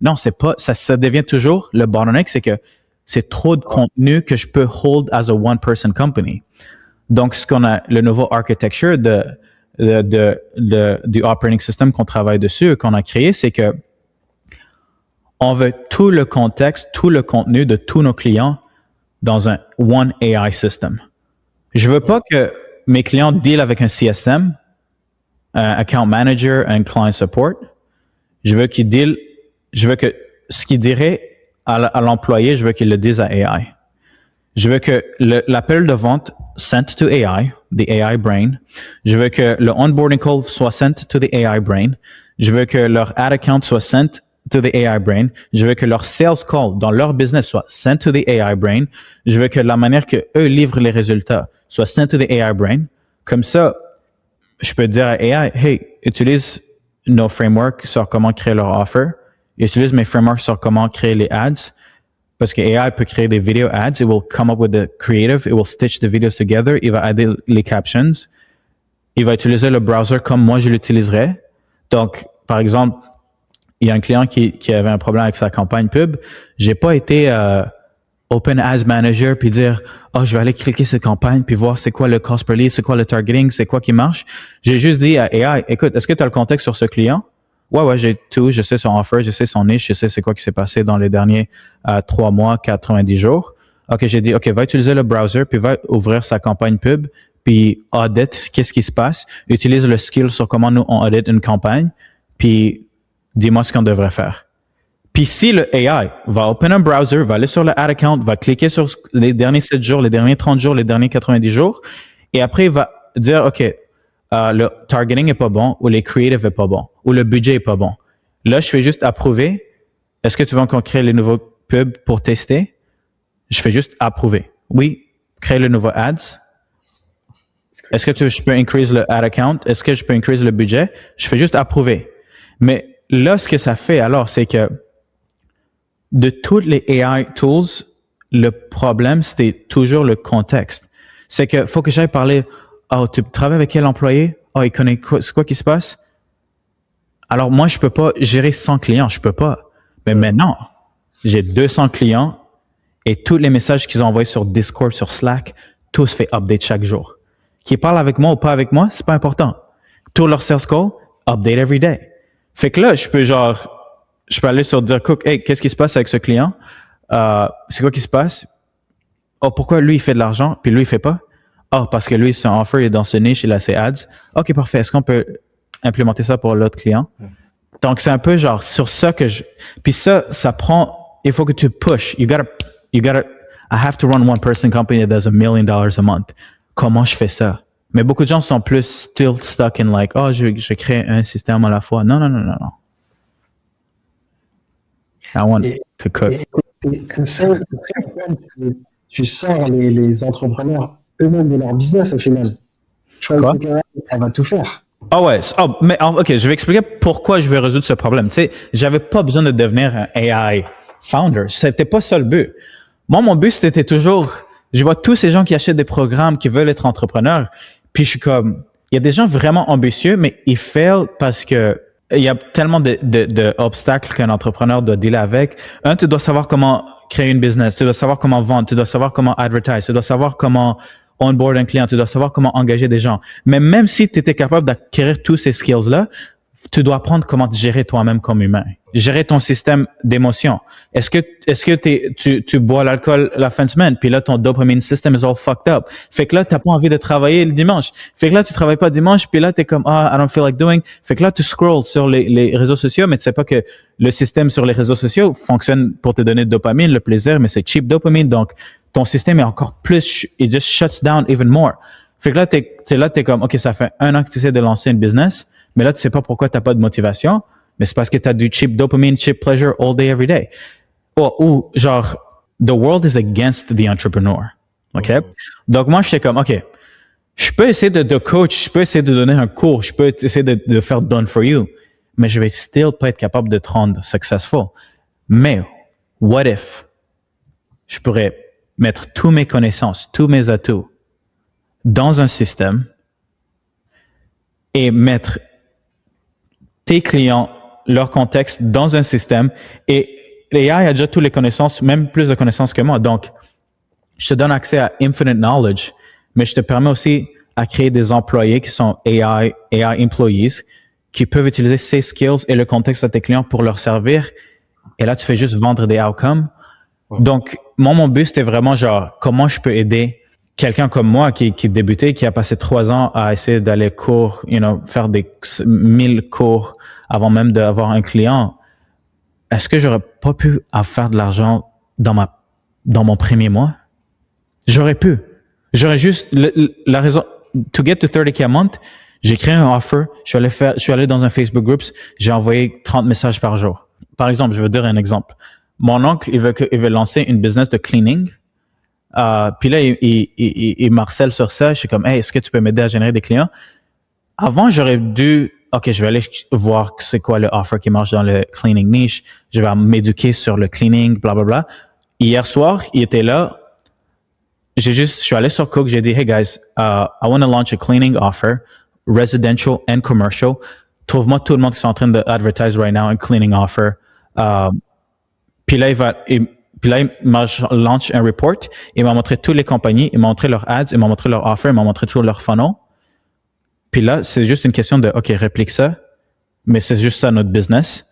Non, c'est pas, ça devient toujours le bottleneck, c'est que c'est trop de contenu que je peux hold as a one-person company. Donc, ce qu'on a, le nouveau architecture du operating system qu'on travaille dessus, qu'on a créé, c'est que on veut tout le contexte, tout le contenu de tous nos clients dans un one AI system. Je veux pas que mes clients deal avec un CSM, un account manager, un client support. Je veux que ce qu'il dirait à l'employé, je veux qu'il le dise à AI. Je veux que l'appel de vente sent to AI, the AI brain. Je veux que le onboarding call soit sent to the AI brain. Je veux que leur ad account soit sent to the AI brain. Je veux que leur sales call dans leur business soit sent to the AI brain. Je veux que la manière que eux livrent les résultats soit sent to the AI brain. Comme ça, je peux dire à AI, hey, utilise nos frameworks sur comment créer leur offer. Utilise mes frameworks sur comment créer les ads. Parce que AI peut créer des video ads. It will come up with the creative. It will stitch the videos together. Il va aider les captions. Il va utiliser le browser comme moi je l'utiliserais. Donc, par exemple, il y a un client qui avait un problème avec sa campagne pub. J'ai pas été Open Ads Manager puis dire je vais aller cliquer cette campagne puis voir c'est quoi le cost per lead, c'est quoi le targeting, c'est quoi qui marche. J'ai juste dit à AI, écoute, est-ce que tu as le contexte sur ce client? Ouais, j'ai tout. Je sais son offer, je sais son niche, je sais c'est quoi qui s'est passé dans les derniers 3 mois, 90 jours. OK, j'ai dit, OK, va utiliser le browser, puis va ouvrir sa campagne pub, puis audit qu'est-ce qui se passe. Utilise le skill sur comment nous, on audit une campagne, puis dis-moi ce qu'on devrait faire. Puis si le AI va open un browser, va aller sur le ad account, va cliquer sur les derniers 7 jours, les derniers 30 jours, les derniers 90 jours, et après, il va dire, OK, le targeting est pas bon, ou les creative est pas bon, ou le budget est pas bon. Là, je fais juste approuver. Est-ce que tu veux qu'on crée les nouveaux pubs pour tester? Je fais juste approuver. Oui, crée le nouveau ads. Est-ce que je peux increase le ad account? Est-ce que je peux increase le budget? Je fais juste approuver. Mais là, ce que ça fait alors, c'est que de toutes les AI tools, le problème, c'était toujours le contexte. C'est que faut que j'aille parler, tu travailles avec quel employé? Il connaît c'est quoi qui se passe? Alors moi, je peux pas gérer 100 clients, je peux pas. Mais maintenant, j'ai 200 clients et tous les messages qu'ils ont envoyés sur Discord, sur Slack, tout se fait update chaque jour. Qu'ils parlent avec moi ou pas avec moi, c'est pas important. Tout leur sales call, update every day. Fait que là, je peux aller sur dire, Cook, hey, qu'est-ce qui se passe avec ce client? C'est quoi qui se passe? Pourquoi lui, il fait de l'argent, puis lui, il fait pas? Parce que lui, son offer est dans ce niche, il a ses ads. OK, parfait. Est-ce qu'on peut implémenter ça pour l'autre client? Donc, c'est un peu genre sur ça que puis ça prend, il faut que tu pushes. You gotta, I have to run one person company that does $1 million a month. Comment je fais ça? Mais beaucoup de gens sont plus still stuck in like, je crée un système à la fois. Non. I want to cook. Et ça, tu sors les entrepreneurs eux-mêmes de leur business au final. Je crois que elle va tout faire. OK, je vais expliquer pourquoi je vais résoudre ce problème. Tu sais, j'avais pas besoin de devenir un AI founder. C'était pas ça le but. Moi, mon but, c'était toujours Je vois tous ces gens qui achètent des programmes, qui veulent être entrepreneurs. Puis je suis comme, il y a des gens vraiment ambitieux, mais ils fail parce que il y a tellement de obstacles qu'un entrepreneur doit dealer avec. Un, tu dois savoir comment créer une business, tu dois savoir comment vendre, tu dois savoir comment advertise, tu dois savoir comment onboard un client, tu dois savoir comment engager des gens. Mais même si tu étais capable d'acquérir tous ces skills-là, tu dois apprendre comment te gérer toi-même comme humain. Gérer ton système d'émotions. Est-ce que tu bois l'alcool la fin de semaine, puis là, ton dopamine system is all fucked up. Fait que là, t'as pas envie de travailler le dimanche. Fait que là, tu travailles pas dimanche, puis là, t'es comme, I don't feel like doing. Fait que là, tu scrolls sur les réseaux sociaux, mais tu sais pas que le système sur les réseaux sociaux fonctionne pour te donner de dopamine, le plaisir, mais c'est cheap dopamine. Donc, ton système est encore plus, it just shuts down even more. Fait que là, t'es comme, OK, ça fait 1 an que tu essaies de lancer une business, mais là, tu sais pas pourquoi t'as pas de motivation, mais c'est parce que t'as du cheap dopamine, cheap pleasure all day, every day. Ou genre, the world is against the entrepreneur. OK? Donc, moi, j'étais comme, OK, je peux essayer de coach, je peux essayer de donner un cours, je peux essayer de faire done for you, mais je vais still pas être capable de te rendre successful. Mais, what if je pourrais mettre toutes mes connaissances, tous mes atouts dans un système et mettre tes clients, leur contexte dans un système, et l'AI a déjà toutes les connaissances, même plus de connaissances que moi. Donc, je te donne accès à infinite knowledge, mais je te permets aussi à créer des employés qui sont AI employees, qui peuvent utiliser ces skills et le contexte de tes clients pour leur servir. Et là, tu fais juste vendre des outcomes. Donc, mon but, c'était vraiment genre, comment je peux aider quelqu'un comme moi qui débutait, qui a passé 3 ans à essayer d'aller cours, faire des 1000 cours avant même d'avoir un client. Est-ce que j'aurais pas pu faire de l'argent dans mon premier mois? J'aurais pu. J'aurais juste, la raison, to get to 30K a month, j'ai créé un offer, je suis allé dans un Facebook Groups, j'ai envoyé 30 messages par jour. Par exemple, je vais dire un exemple. Mon oncle, il veut lancer une business de cleaning. Puis là, il marcelle sur ça. Je suis comme, hey, est-ce que tu peux m'aider à générer des clients? Avant, j'aurais dû, OK, je vais aller voir c'est quoi le offer qui marche dans le cleaning niche. Je vais m'éduquer sur le cleaning, blablabla. Hier soir, il était là. Je suis allé sur Cook, j'ai dit, hey guys, I want to launch a cleaning offer, residential and commercial. Trouve-moi tout le monde qui est en train de advertise right now un cleaning offer. Puis là, il m'a lancé un report. Il m'a montré toutes les compagnies, il m'a montré leurs ads, il m'a montré leurs offers, il m'a montré tout leur funnel. Puis là, c'est juste une question de, OK, réplique ça, mais c'est juste ça notre business.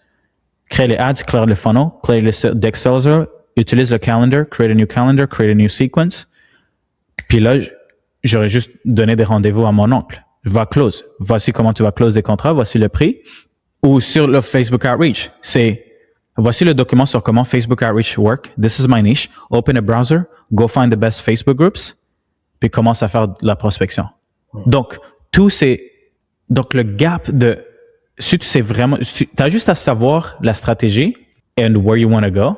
Crée les ads, claire le funnel, crée le deck sales, utilise le calendar, create a new calendar, create a new sequence. Puis là, j'aurais juste donné des rendez-vous à mon oncle. Va close. Voici comment tu vas close des contrats, voici le prix. Ou sur le Facebook Outreach, c'est voici le document sur comment Facebook Outreach work. This is my niche. Open a browser, go find the best Facebook groups, puis commence à faire de la prospection. Donc, donc le gap de, si tu sais vraiment, tu as juste à savoir la stratégie and where you want to go,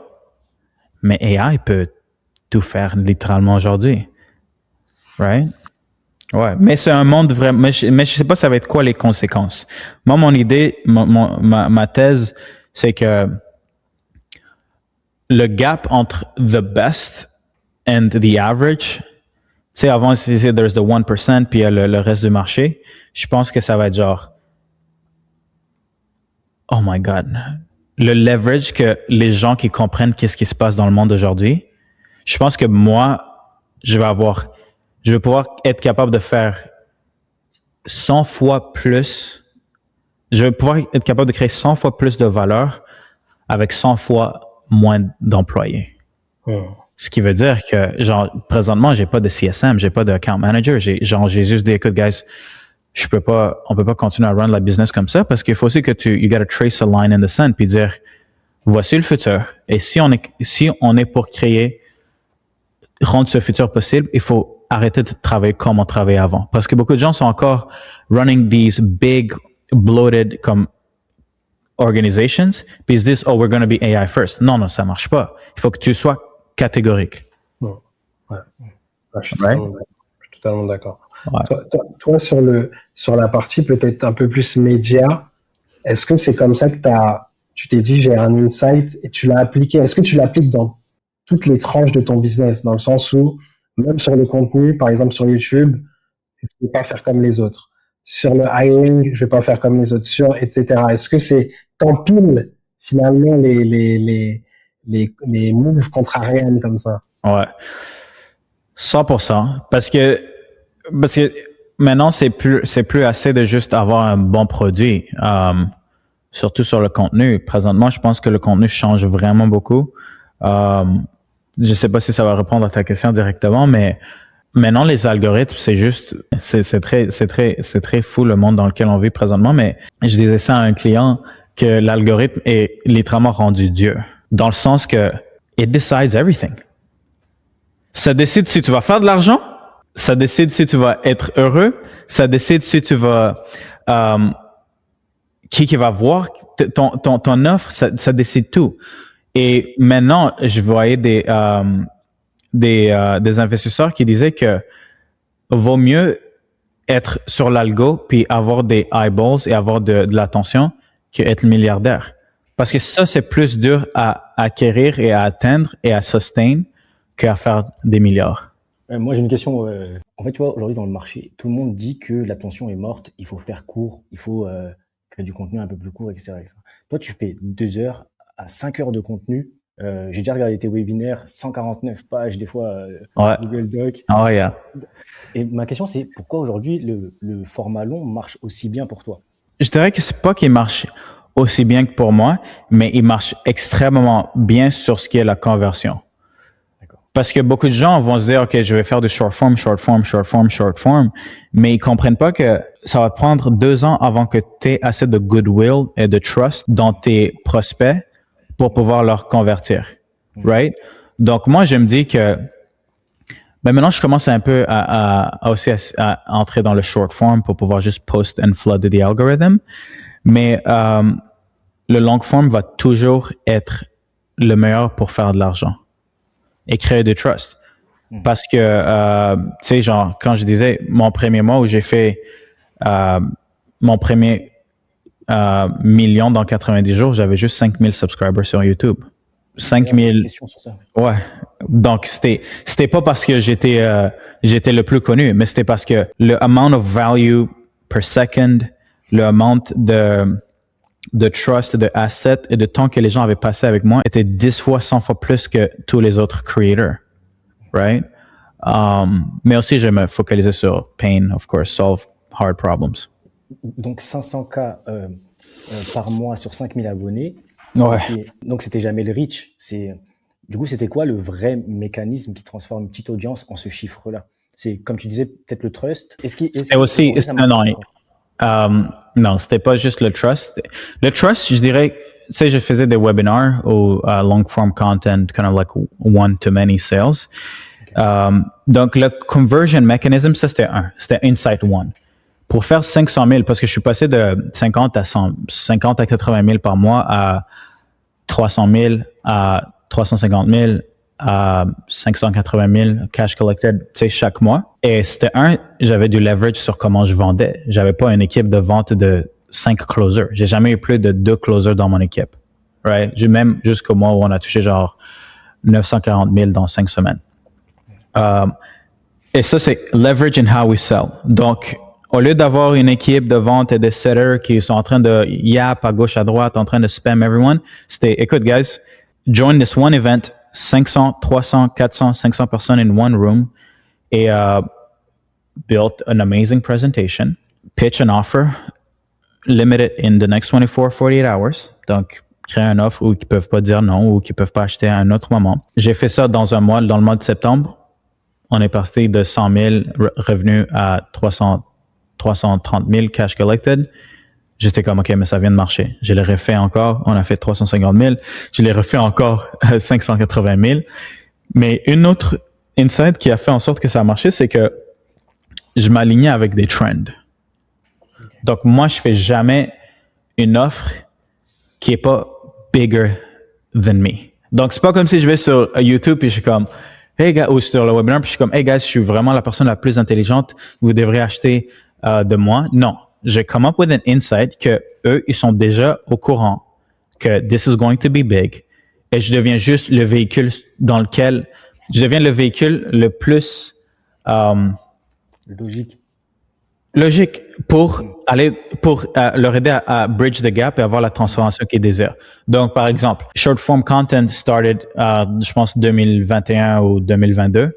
mais AI peut tout faire littéralement aujourd'hui. Right? Ouais, mais c'est un monde vraiment, mais je sais pas ça va être quoi les conséquences. Moi, mon idée, ma thèse, c'est que le gap entre the best and the average, tu sais, avant, c'est there's the 1%, puis il y a le reste du marché. Je pense que ça va être genre, oh my God, le leverage que les gens qui comprennent qu'est-ce qui se passe dans le monde aujourd'hui. Je pense que moi, je vais pouvoir être capable de faire 100 fois plus. Je vais pouvoir être capable de créer 100 fois plus de valeur avec 100 fois moins d'employés. Ce qui veut dire que, genre, présentement, j'ai pas de CSM, j'ai pas de account manager. J'ai juste dit, écoute, guys, on peut pas continuer à run la business comme ça parce qu'il faut aussi que you gotta trace a line in the sand puis dire, voici le futur. Et si on est pour rendre ce futur possible, il faut arrêter de travailler comme on travaillait avant. Parce que beaucoup de gens sont encore running these big, bloated, comme organizations, puis ils se disent, oh, we're going to be AI first. Non, ça marche pas. Il faut que tu sois catégorique. Ouais. Je suis totalement d'accord. Ouais. Toi, sur la partie peut-être un peu plus média, est-ce que c'est comme ça que tu t'es dit, j'ai un insight et tu l'as appliqué? Est-ce que tu l'appliques dans toutes les tranches de ton business, dans le sens où Même sur le contenu, par exemple sur YouTube, je ne vais pas faire comme les autres. Sur le hiring, je vais pas faire comme les autres. Etc. Est-ce que t'empiles finalement les moves contrariennes comme ça? Ouais. 100%. Parce que maintenant, c'est plus assez de juste avoir un bon produit. Surtout sur le contenu. Présentement, je pense que le contenu change vraiment beaucoup. Je sais pas si ça va répondre à ta question directement, mais maintenant, les algorithmes, c'est très fou le monde dans lequel on vit présentement, mais je disais ça à un client que l'algorithme est littéralement rendu Dieu. Dans le sens que it decides everything. Ça décide si tu vas faire de l'argent, ça décide si tu vas être heureux, ça décide si tu vas, qui va voir ton offre, ça décide tout. Et maintenant, je voyais des investisseurs qui disaient que vaut mieux être sur l'algo puis avoir des eyeballs et avoir de l'attention que être milliardaire. Parce que ça, c'est plus dur à acquérir et à atteindre et à sustain qu'à faire des milliards. Moi, j'ai une question. En fait, tu vois, aujourd'hui, dans le marché, tout le monde dit que l'attention est morte, il faut faire court, il faut créer du contenu un peu plus court, etc., etc. Toi, tu fais 2 heures à 5 heures de contenu. J'ai déjà regardé tes webinaires, 149 pages, des fois, Ouais. Google Doc. Oh yeah. Et ma question, c'est pourquoi aujourd'hui le format long marche aussi bien pour toi? Je dirais que c'est pas qu'il marche aussi bien que pour moi, mais il marche extrêmement bien sur ce qui est la conversion. D'accord. Parce que beaucoup de gens vont se dire, OK, je vais faire du short form, mais ils comprennent pas que ça va prendre 2 ans avant que tu aies assez de goodwill et de trust dans tes prospects pour pouvoir leur convertir. Right? Donc, moi, je me dis que maintenant, je commence un peu à entrer dans le short form pour pouvoir juste post and flood the algorithm. Mais le long form va toujours être le meilleur pour faire de l'argent et créer du trust. Parce que, tu sais, genre, quand je disais mon premier mois où j'ai fait mon premier million dans 90 jours, j'avais juste 5000 subscribers sur YouTube. 5000. Question sur ça. Ouais. Donc, c'était pas parce que j'étais le plus connu, mais c'était parce que le amount of value per second, le amount de trust, de assets et de temps que les gens avaient passé avec moi était 10 fois, 100 fois plus que tous les autres creators. Right? Mais aussi, je me focalisais sur pain, of course, solve hard problems. Donc 500K par mois sur 5000 abonnés. Ouais. Donc c'était jamais le reach. Du coup, c'était quoi le vrai mécanisme qui transforme une petite audience en ce chiffre-là? C'est comme tu disais, peut-être le trust. Non, c'était pas juste le trust. Le trust, je dirais, tu sais, je faisais des webinars ou long form content, kind of like one-to-many sales. Okay. Donc, le conversion mechanism, ça, c'était Insight One. Pour faire 500 000, parce que je suis passé de 50 à 80 000 par mois à 300 000, à 350 000, à 580 000 cash collected, tu sais, chaque mois. Et j'avais du leverage sur comment je vendais. J'avais pas une équipe de vente de 5 closers. J'ai jamais eu plus de 2 closers dans mon équipe. Right? J'ai même jusqu'au mois où on a touché genre 940 000 dans 5 semaines. Et ça, c'est leverage in how we sell. Donc, au lieu d'avoir une équipe de vente et de setters qui sont en train de yap à gauche, à droite, en train de spam everyone, c'était, écoute, guys, join this one event, 500, 300, 400, 500 personnes in one room, et built an amazing presentation, pitch an offer, limit it in the next 24, 48 hours. Donc, créer une offre où ils peuvent pas dire non ou qu'ils peuvent pas acheter à un autre moment. J'ai fait ça dans un mois, dans le mois de septembre. On est parti de 100 000 revenus à 330 000 cash collected. J'étais comme, OK, mais ça vient de marcher. Je l'ai refait encore. On a fait 350 000. Je l'ai refait encore 580 000. Mais une autre insight qui a fait en sorte que ça a marché, c'est que je m'alignais avec des trends. Donc, moi, je fais jamais une offre qui est pas bigger than me. Donc, c'est pas comme si je vais sur YouTube et je suis comme, hey, gars, ou sur le webinaire, puis je suis comme, hey, guys, je suis vraiment la personne la plus intelligente. Vous devrez acheter de moi. Non. J'ai come up with an insight que eux, ils sont déjà au courant que this is going to be big. Et je deviens juste le véhicule dans lequel je deviens le véhicule le plus Logique. pour leur aider à bridge the gap et avoir la transformation qu'ils désirent. Donc, par exemple, short form content started, je pense, 2021 ou 2022.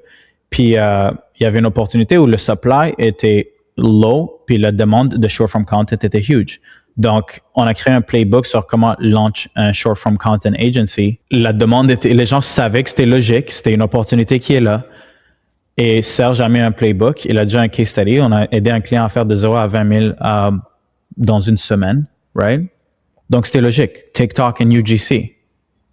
Puis, il y avait une opportunité où le supply était low, puis la demande de short form content était huge. Donc, on a créé un playbook sur comment launch un short form content agency. La demande était, les gens savaient que c'était logique, c'était une opportunité qui est là. Et Serge a mis un playbook. Il a déjà un case study. On a aidé un client à faire de 0 à 20 000 dans une semaine, right? Donc, c'était logique. TikTok et UGC.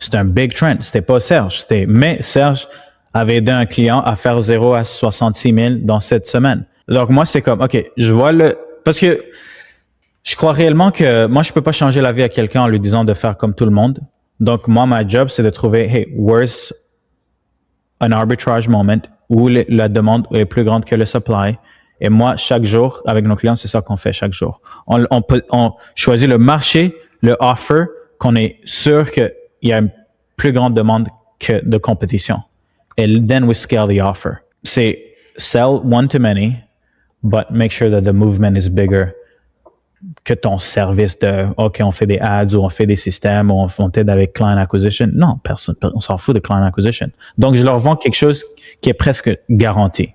C'était un big trend. C'était pas Serge. Mais Serge avait aidé un client à faire 0 à 66 000 dans cette semaine. Donc, moi, c'est comme, OK, je vois parce que je crois réellement que moi, je peux pas changer la vie à quelqu'un en lui disant de faire comme tout le monde. Donc, moi, ma job, c'est de trouver, hey, where's an arbitrage moment où la demande est plus grande que le supply. Et moi, chaque jour, avec nos clients, c'est ça qu'on fait chaque jour. On choisit le marché, le offer, qu'on est sûr qu'il y a une plus grande demande que de compétition. Et then we scale the offer. C'est sell one to many, but make sure that the movement is bigger que ton service de, OK, on fait des ads ou on fait des systèmes ou on t'aide avec client acquisition. Non, personne, on s'en fout de client acquisition. Donc, je leur vends quelque chose qui est presque garanti.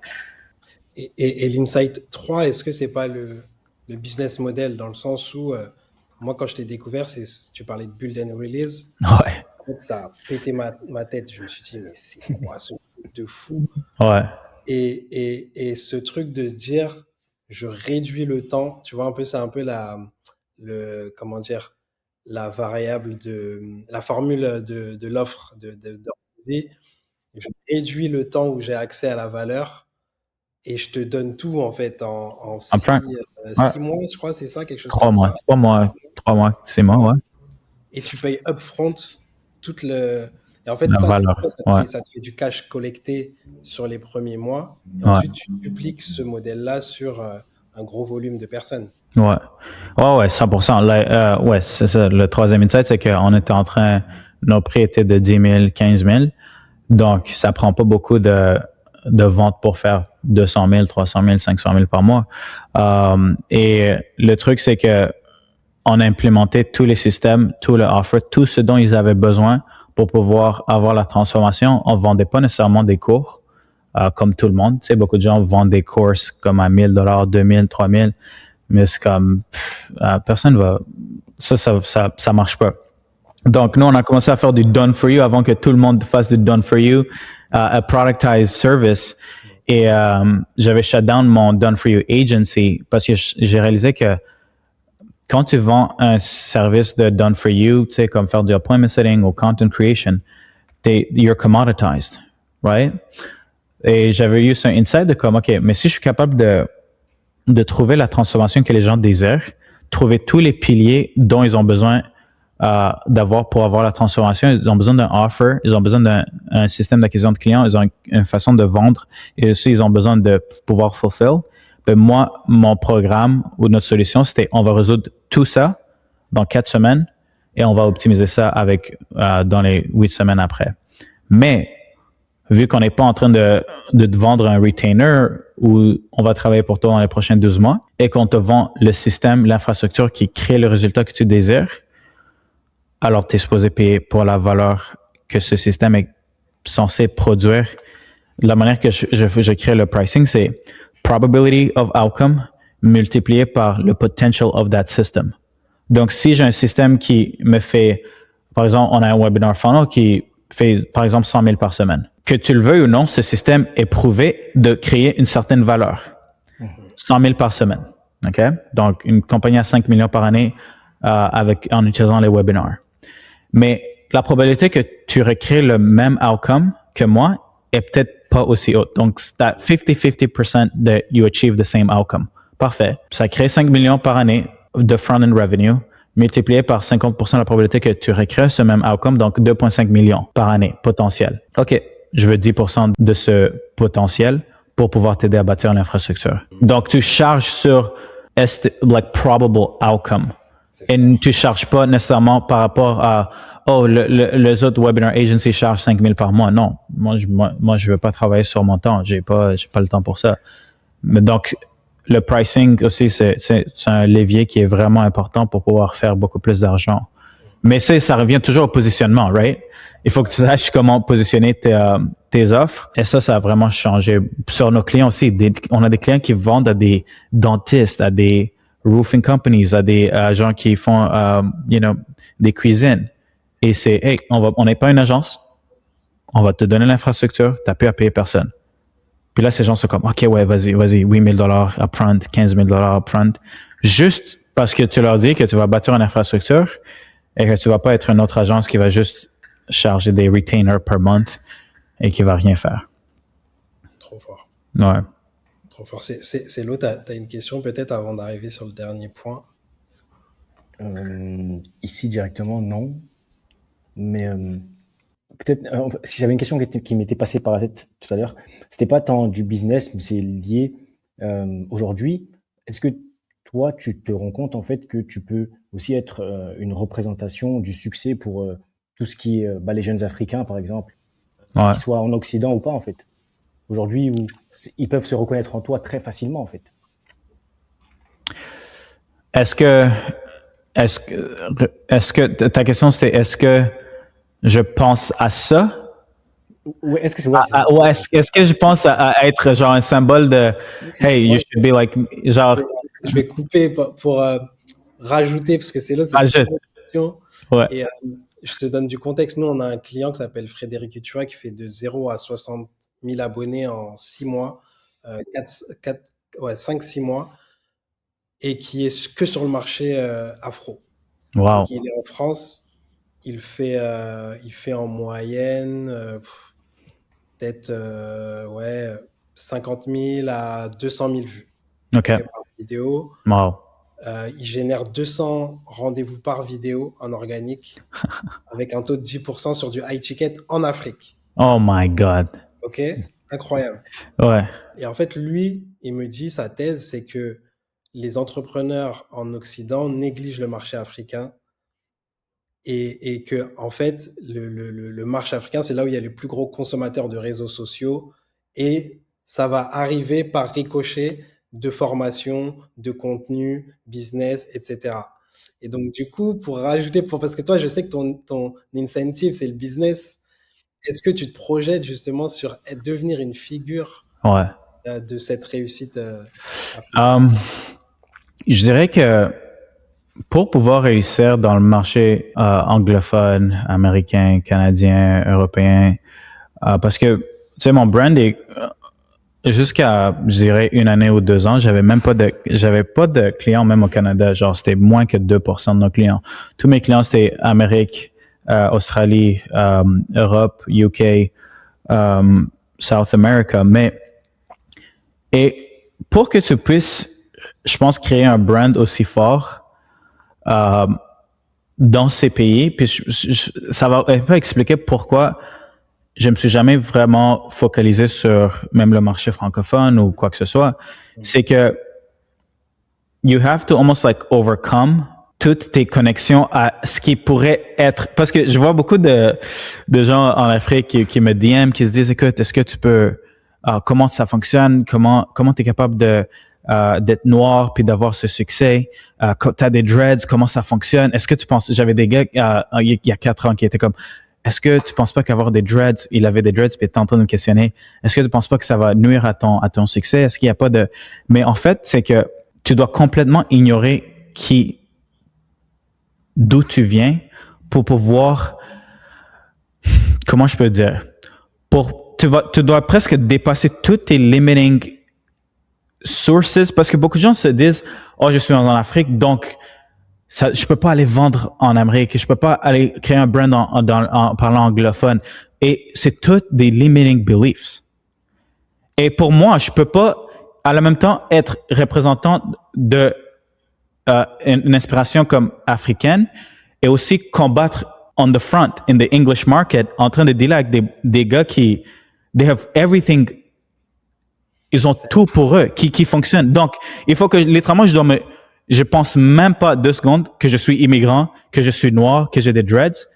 Et l'Insight 3, est-ce que c'est pas le business model dans le sens où, moi, quand je t'ai découvert, tu parlais de build and release. Ouais. En fait, ça a pété ma tête. Je me suis dit, mais c'est quoi ce truc de fou? Ouais. Et ce truc de se dire, je réduis le temps, tu vois, un peu, c'est un peu comment dire, la variable la formule de l'offre d'organiser. Je réduis le temps où j'ai accès à la valeur et je te donne tout, en fait, en 6 mois, je crois, c'est ça, quelque chose comme ça. 3 mois, 6 mois, ouais. Et tu payes upfront et en fait, La valeur, ça te fait du cash collecté sur les premiers mois. Et ensuite, tu dupliques ce modèle-là sur un gros volume de personnes. Ouais, 100%. Ouais, c'est ça. Le troisième insight, c'est qu'on était nos prix étaient de 10 000, 15 000. Donc, ça prend pas beaucoup de ventes pour faire 200 000, 300 000, 500 000 par mois. Et le truc, c'est que on a implémenté tous les systèmes, tout le offer, tout ce dont ils avaient besoin pour pouvoir avoir la transformation. On vendait pas nécessairement des cours comme tout le monde. Tu sais, beaucoup de gens vendent des courses comme à $1,000, 2,000, 3,000, mais c'est comme personne va. Ça marche pas. Donc, nous, on a commencé à faire du done for you avant que tout le monde fasse du done for you, a productized service. Et j'avais shut down mon done for you agency parce que j'ai réalisé que quand tu vends un service de done for you, tu sais, comme faire du appointment setting ou content creation, you're commoditized, right? Et j'avais eu ce insight de comme, OK, mais si je suis capable de trouver la transformation que les gens désirent, trouver tous les piliers dont ils ont besoin d'avoir pour avoir la transformation, ils ont besoin d'un offer, ils ont besoin d'un système d'acquisition de clients, ils ont une façon de vendre et aussi ils ont besoin de pouvoir fulfill. Ben moi, mon programme ou notre solution, c'était on va résoudre tout ça dans 4 semaines et on va optimiser ça dans les 8 semaines après. Mais vu qu'on n'est pas en train de te vendre un retainer où on va travailler pour toi dans les prochains 12 mois et qu'on te vend le système, l'infrastructure qui crée le résultat que tu désires, alors tu es supposé payer pour la valeur que ce système est censé produire. La manière que je crée le pricing, c'est probability of outcome multiplié par le potential of that system. Donc, si j'ai un système qui me fait, par exemple, on a un webinar funnel qui fait, par exemple, 100 000 par semaine. Que tu le veuilles ou non, ce système est prouvé de créer une certaine valeur. 100 000 par semaine. OK? Donc, une compagnie à 5 millions par année en utilisant les webinars. Mais la probabilité que tu recrées le même outcome que moi est peut-être pas aussi haute. Donc, c'est à 50-50% that you achieve the same outcome. Parfait. Ça crée 5 millions par année de front-end revenue, multiplié par 50% de la probabilité que tu recrées ce même outcome, donc 2,5 millions par année potentiel. OK, je veux 10% de ce potentiel pour pouvoir t'aider à bâtir l'infrastructure. Donc, tu charges sur probable outcome. Et tu charges pas nécessairement par rapport à les autres webinar agencies chargent 5 000 par mois. Non, moi je veux pas travailler sur mon temps. J'ai pas le temps pour ça. Mais donc le pricing aussi c'est un levier qui est vraiment important pour pouvoir faire beaucoup plus d'argent. Mais ça revient toujours au positionnement, right? Il faut que tu saches comment positionner tes offres. Et ça a vraiment changé. Sur nos clients aussi, on a des clients qui vendent à des dentistes, à des roofing companies, à des gens qui font, des cuisines. Et c'est, hey, on n'est pas une agence. On va te donner l'infrastructure. T'as plus à payer personne. Puis là, ces gens sont comme, OK, ouais, vas-y, $8 000 upfront, $15 000 upfront. Juste parce que tu leur dis que tu vas bâtir une infrastructure et que tu vas pas être une autre agence qui va juste charger des retainers per month et qui va rien faire. Trop fort. Ouais. Trop fort. C'est l'autre. T'as une question peut-être avant d'arriver sur le dernier point? Ici directement, non. Mais peut-être, si j'avais une question qui m'était passée par la tête tout à l'heure, c'était pas tant du business, mais c'est lié aujourd'hui. Est-ce que toi, tu te rends compte en fait que tu peux aussi être une représentation du succès pour tout ce qui est les jeunes Africains, par exemple, qu'ils soient en Occident ou pas, en fait. Aujourd'hui, où ils peuvent se reconnaître en toi très facilement, en fait. Est-ce que ta question c'était est-ce que je pense à ça? Ou est-ce que c'est est-ce que je pense à être genre un symbole de hey, you should be like genre. Je vais couper pour rajouter parce que c'est l'autre question. Ouais. Et je te donne du contexte. Nous, on a un client qui s'appelle Frédéric Utua qui fait de 0 à 60 000 abonnés en 6 mois, 5-6 mois, et qui est que sur le marché afro. Wow. Donc, il est en France, il fait en moyenne peut-être 50 000 à 200 000 vues. Okay. Par vidéo. Wow. Il génère 200 rendez-vous par vidéo en organique avec un taux de 10% sur du high ticket en Afrique. Oh my God. Ok, incroyable. Ouais. Et en fait, lui, il me dit, sa thèse, c'est que les entrepreneurs en Occident négligent le marché africain et que, en fait, le marché africain, c'est là où il y a les plus gros consommateurs de réseaux sociaux et ça va arriver par ricochet de formation, de contenu, business, etc. Et donc, du coup, pour rajouter, parce que toi, je sais que ton incentive, c'est le business. Est-ce que tu te projettes justement sur devenir une figure de cette réussite Je dirais que pour pouvoir réussir dans le marché anglophone, américain, canadien, européen, parce que, tu sais, mon brand est... jusqu'à, je dirais, 1 année ou 2 ans, j'avais pas de clients même au Canada. Genre, c'était moins que 2% de nos clients. Tous mes clients, c'était Amérique, Australie, Europe, UK, South America. Et pour que tu puisses, je pense, créer un brand aussi fort dans ces pays, puis ça va un peu expliquer pourquoi je me suis jamais vraiment focalisé sur même le marché francophone ou quoi que ce soit. C'est que you have to almost like overcome toutes tes connexions à ce qui pourrait être, parce que je vois beaucoup de gens en Afrique qui me DM, qui se disent, écoute, est-ce que tu peux, comment ça fonctionne, comment t'es capable d'être noir puis d'avoir ce succès, t'as des dreads, comment ça fonctionne, est-ce que tu penses, j'avais des gars il y a 4 ans qui étaient comme, est-ce que tu penses pas qu'avoir des dreads, il avait des dreads puis il était en train de me questionner, est-ce que tu penses pas que ça va nuire à ton succès, est-ce qu'il y a pas de, mais en fait, c'est que tu dois complètement ignorer d'où tu viens pour pouvoir, comment je peux dire, tu dois presque dépasser toutes tes limiting sources, parce que beaucoup de gens se disent, oh, je suis en Afrique, donc je peux pas aller vendre en Amérique, je peux pas aller créer un brand en parlant anglophone. Et c'est toutes des limiting beliefs. Et pour moi, je peux pas, à la même temps, être représentant de une inspiration comme africaine et aussi combattre on the front in the English market en train de dealer avec des gars qui they have everything, ils ont tout pour eux qui fonctionne. Donc il faut que littéralement je dois je pense même pas 2 secondes que je suis immigrant, que je suis noir, que j'ai des dreads.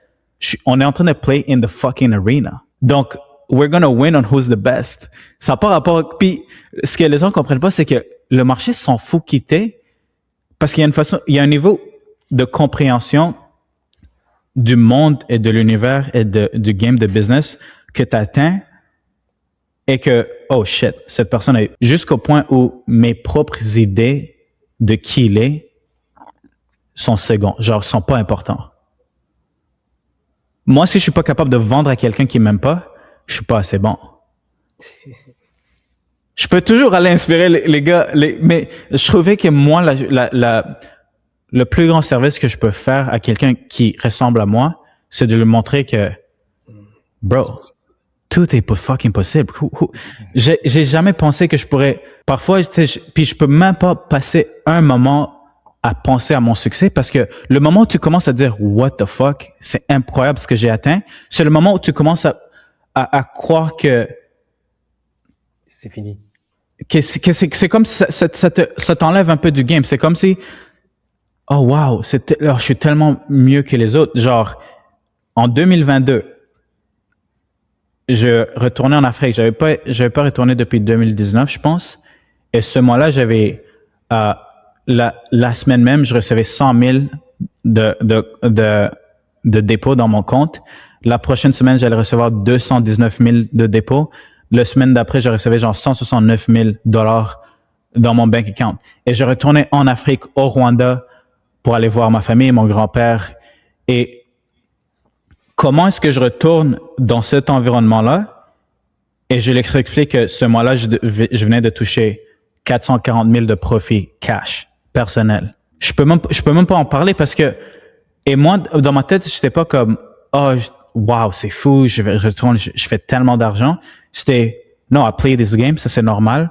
On est en train de play in the fucking arena. Donc, we're gonna win on who's the best. Ça n'a pas rapport. Puis, ce que les gens comprennent pas, c'est que le marché s'en fout quitter parce qu'il y a une façon, il y a un niveau de compréhension du monde et de l'univers et du game de business que tu atteins et que, oh shit, cette personne est jusqu'au point où mes propres idées de qui il est sont secondes, genre sont pas importants. Moi, si je suis pas capable de vendre à quelqu'un qui m'aime pas, je suis pas assez bon. Je peux toujours aller inspirer les gars, mais je trouvais que moi, le plus grand service que je peux faire à quelqu'un qui ressemble à moi, c'est de lui montrer que, bro, tout est fucking possible. J'ai jamais pensé que je pourrais, parfois, puis je peux même pas passer un moment à penser à mon succès parce que le moment où tu commences à dire what the fuck, c'est incroyable ce que j'ai atteint, c'est le moment où tu commences à croire que C'est fini. c'est comme si ça t'enlève un peu du game. C'est comme si, oh wow, je suis tellement mieux que les autres. Genre, en 2022, je retournais en Afrique. J'avais pas retourné depuis 2019, je pense. Et ce mois-là, j'avais, la semaine même, je recevais 100 000 de dépôts dans mon compte. La prochaine semaine, j'allais recevoir 219 000 de dépôts. La semaine d'après, je recevais genre 169 000 dollars dans mon bank account. Et je retournais en Afrique, au Rwanda, pour aller voir ma famille, mon grand-père. Et comment est-ce que je retourne dans cet environnement-là? Et je l'explique que ce mois-là, je venais de toucher 440 000 de profit cash, personnel. Je peux même pas en parler parce que, et moi, dans ma tête, j'étais pas comme, oh, wow, c'est fou, je retourne, je fais tellement d'argent. C'était, no, I play this game, ça c'est normal.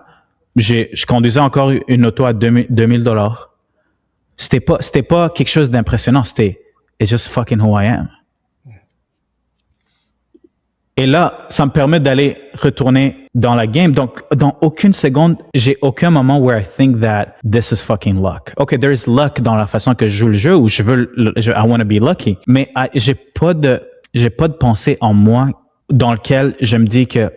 Je conduisais encore une auto à 2000 dollars. C'était pas quelque chose d'impressionnant, c'était, it's just fucking who I am. Et là, ça me permet d'aller retourner dans la game. Donc, dans aucune seconde, j'ai aucun moment where I think that this is fucking luck. Okay, there is luck dans la façon que je joue le jeu où I want to be lucky. Mais j'ai pas de pensée en moi dans lequel je me dis que,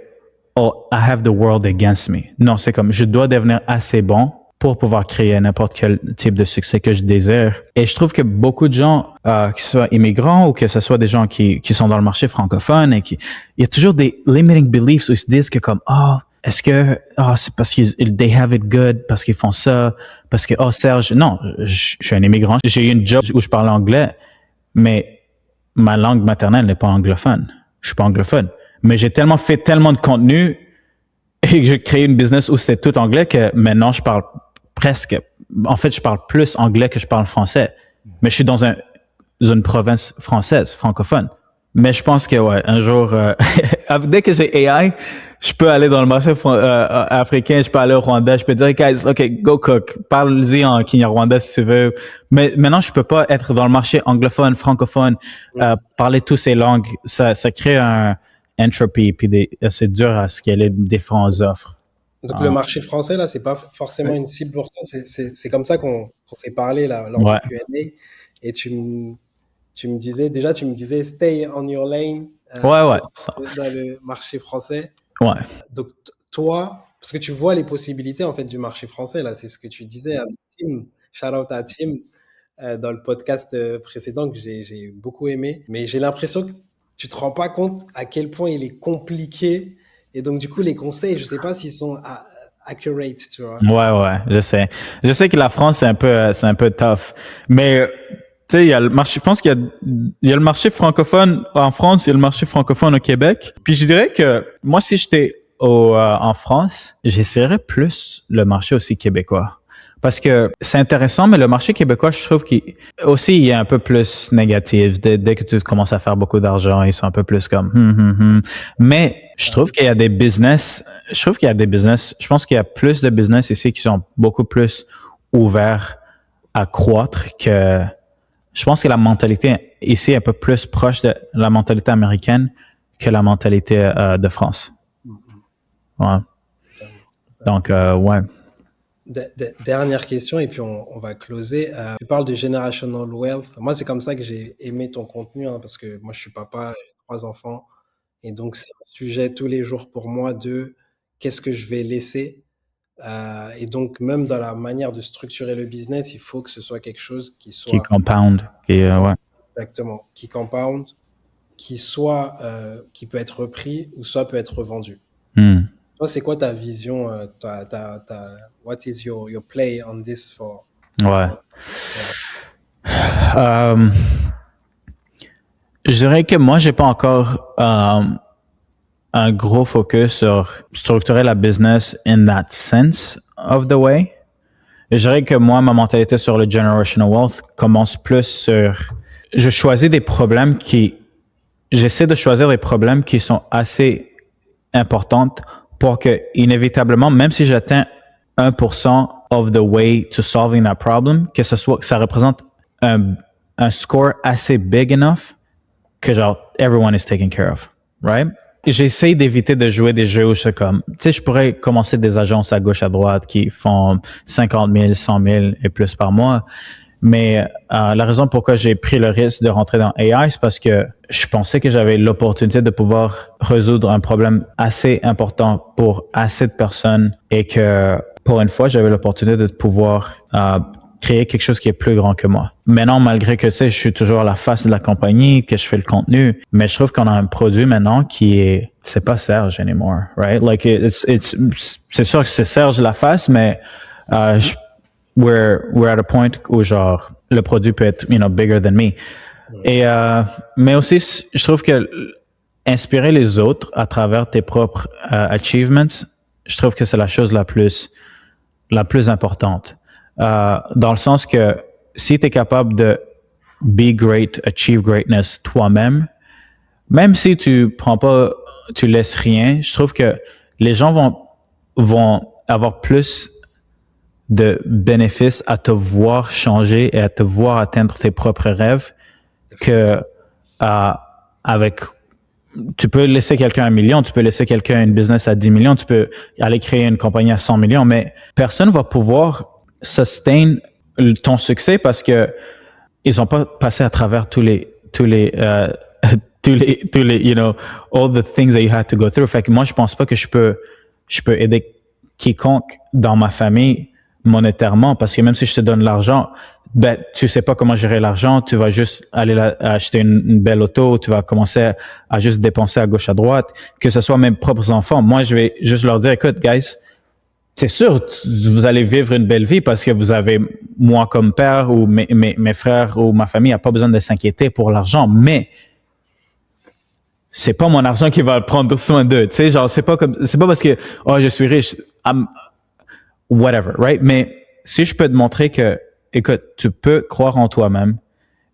oh, I have the world against me. Non, c'est comme, je dois devenir assez bon pour pouvoir créer n'importe quel type de succès que je désire. Et je trouve que beaucoup de gens, que ce soit immigrants ou que ce soit des gens qui sont dans le marché francophone il y a toujours des limiting beliefs où ils se disent que comme, est-ce que, c'est parce qu'ils they have it good, parce qu'ils font ça, parce que, Serge, non, je suis un immigrant. J'ai eu une job où je parlais anglais, mais ma langue maternelle n'est pas anglophone. Je suis pas anglophone. Mais j'ai fait tellement de contenu et que j'ai créé une business où c'est tout anglais que maintenant je parle je parle plus anglais que je parle français. Mais je suis dans une province française, francophone. Mais je pense que, ouais, un jour, dès que j'ai AI, je peux aller dans le marché africain, je peux aller au Rwanda, je peux dire, guys, OK, go cook. Parle-y en Kinyarwanda si tu veux. Mais maintenant, je peux pas être dans le marché anglophone, francophone, parler toutes ces langues. Ça crée un entropy, puis c'est dur à scaler différentes offres. Donc le marché français, là, c'est pas forcément une cible pour toi. C'est comme ça qu'on s'est parlé là, lors Ouais. du Q&A. Et tu me disais, stay on your lane. Ouais. Dans le marché français. Ouais. Donc toi, parce que tu vois les possibilités en fait du marché français là, c'est ce que tu disais avec Tim. Shout out à Tim dans le podcast précédent que j'ai beaucoup aimé. Mais j'ai l'impression que tu te rends pas compte à quel point il est compliqué. Et donc, du coup, les conseils, je sais pas s'ils sont accurate, tu vois. Ouais, je sais. Je sais que la France, c'est un peu tough. Mais, tu sais, il y a le marché, je pense qu'il y a le marché francophone en France, il y a le marché francophone au Québec. Puis je dirais que moi, si j'étais en France, j'essaierais plus le marché aussi québécois. Parce que c'est intéressant, mais le marché québécois, je trouve qu'il il est un peu plus négatif. Dès que tu commences à faire beaucoup d'argent, ils sont un peu plus comme Mais je trouve qu'il y a des business. Je pense qu'il y a plus de business ici qui sont beaucoup plus ouverts à croître que. Je pense que la mentalité ici est un peu plus proche de la mentalité américaine que la mentalité de France. Ouais. Donc, ouais. Dernière question et puis on va closer. Tu parles de generational wealth. Moi, c'est comme ça que j'ai aimé ton contenu, hein, parce que moi, je suis papa, j'ai 3 enfants. Et donc, c'est un sujet tous les jours pour moi de qu'est-ce que je vais laisser. Et donc, même dans la manière de structurer le business, il faut que ce soit quelque chose qui Qui soit compound. Ouais. exactement, qui compound, qui peut être repris ou soit peut être revendu. Hmm. Toi, c'est quoi ta vision, what is your play on this for? Ouais. Je dirais que moi, j'ai pas encore un gros focus sur structurer la business in that sense of the way. Je dirais que moi, ma mentalité sur le generational wealth commence plus sur... J'essaie de choisir des problèmes qui sont assez importants pour que, inévitablement, même si j'atteins 1% of the way to solving that problem, que ça représente un score assez big enough que genre, everyone is taken care of, right? J'essaie d'éviter de jouer des jeux où c'est comme, tu sais, je pourrais commencer des agences à gauche, à droite qui font 50 000, 100 000 et plus par mois. Mais la raison pourquoi j'ai pris le risque de rentrer dans AI, c'est parce que je pensais que j'avais l'opportunité de pouvoir résoudre un problème assez important pour assez de personnes et que pour une fois, j'avais l'opportunité de pouvoir créer quelque chose qui est plus grand que moi. Maintenant, malgré que, tu sais, je suis toujours à la face de la compagnie, que je fais le contenu, mais je trouve qu'on a un produit maintenant c'est pas Serge anymore, right? Like, c'est sûr que c'est Serge la face, mais we're at a point où genre le produit peut être bigger than me. Et mais aussi je trouve que inspirer les autres à travers tes propres achievements, je trouve que c'est la chose la plus importante, dans le sens que si tu es capable de be great, achieve greatness toi-même, même si tu laisses rien, je trouve que les gens vont avoir plus de bénéfices à te voir changer et à te voir atteindre tes propres rêves que tu peux laisser quelqu'un 1 million, tu peux laisser quelqu'un une business à 10 millions, tu peux aller créer une compagnie à 100 millions, mais personne va pouvoir sustain ton succès parce que ils ont pas passé à travers tous les all the things that you had to go through. Fait que moi, je pense pas que je peux aider quiconque dans ma famille monétairement, parce que même si je te donne l'argent, ben, tu sais pas comment gérer l'argent, tu vas juste aller acheter une belle auto, tu vas commencer à juste dépenser à gauche, à droite, que ce soit mes propres enfants. Moi, je vais juste leur dire, écoute, guys, c'est sûr, vous allez vivre une belle vie parce que vous avez moi comme père ou mes frères ou ma famille n'a pas besoin de s'inquiéter pour l'argent, mais c'est pas mon argent qui va prendre soin d'eux, tu sais, genre, c'est pas parce que, je suis riche, whatever, right? Mais si je peux te montrer que, écoute, tu peux croire en toi-même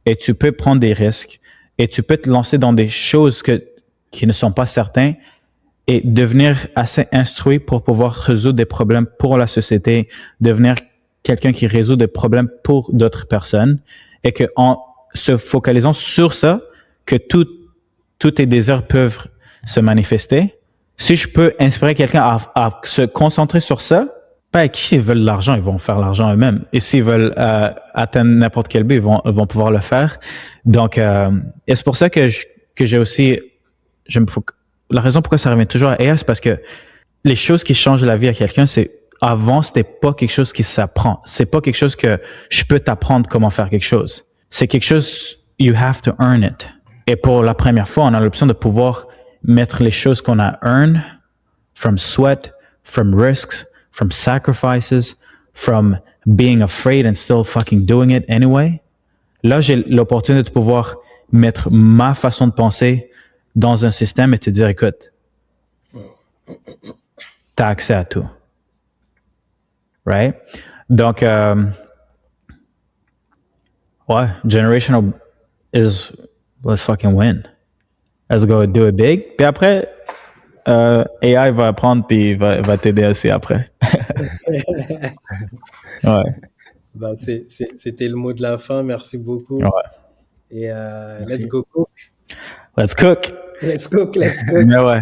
et tu peux prendre des risques et tu peux te lancer dans des choses qui ne sont pas certaines et devenir assez instruit pour pouvoir résoudre des problèmes pour la société, devenir quelqu'un qui résout des problèmes pour d'autres personnes et que en se focalisant sur ça, que tous tes désirs peuvent se manifester. Si je peux inspirer quelqu'un à se concentrer sur ça, ben, s'ils veulent l'argent, ils vont faire l'argent eux-mêmes. Et s'ils veulent atteindre n'importe quel but, ils vont pouvoir le faire. Donc, et c'est pour ça que j'ai aussi, la raison pourquoi ça revient toujours à AI, c'est parce que les choses qui changent la vie à quelqu'un, avant, c'était pas quelque chose qui s'apprend. C'est pas quelque chose que je peux t'apprendre comment faire quelque chose. C'est quelque chose, you have to earn it. Et pour la première fois, on a l'option de pouvoir mettre les choses qu'on a earned from sweat, from risks, from sacrifices, from being afraid and still fucking doing it anyway. Là, j'ai l'opportunité de pouvoir mettre ma façon de penser dans un système et te dire, écoute, t'as accès à tout. Right? Donc, generational let's fucking win. Let's go do it big. Puis après, AI va apprendre puis va t'aider aussi après. Ouais. Bah, c'était le mot de la fin. Merci beaucoup. Ouais. Et Merci. let's go cook. Let's cook. Let's cook. Mais ouais.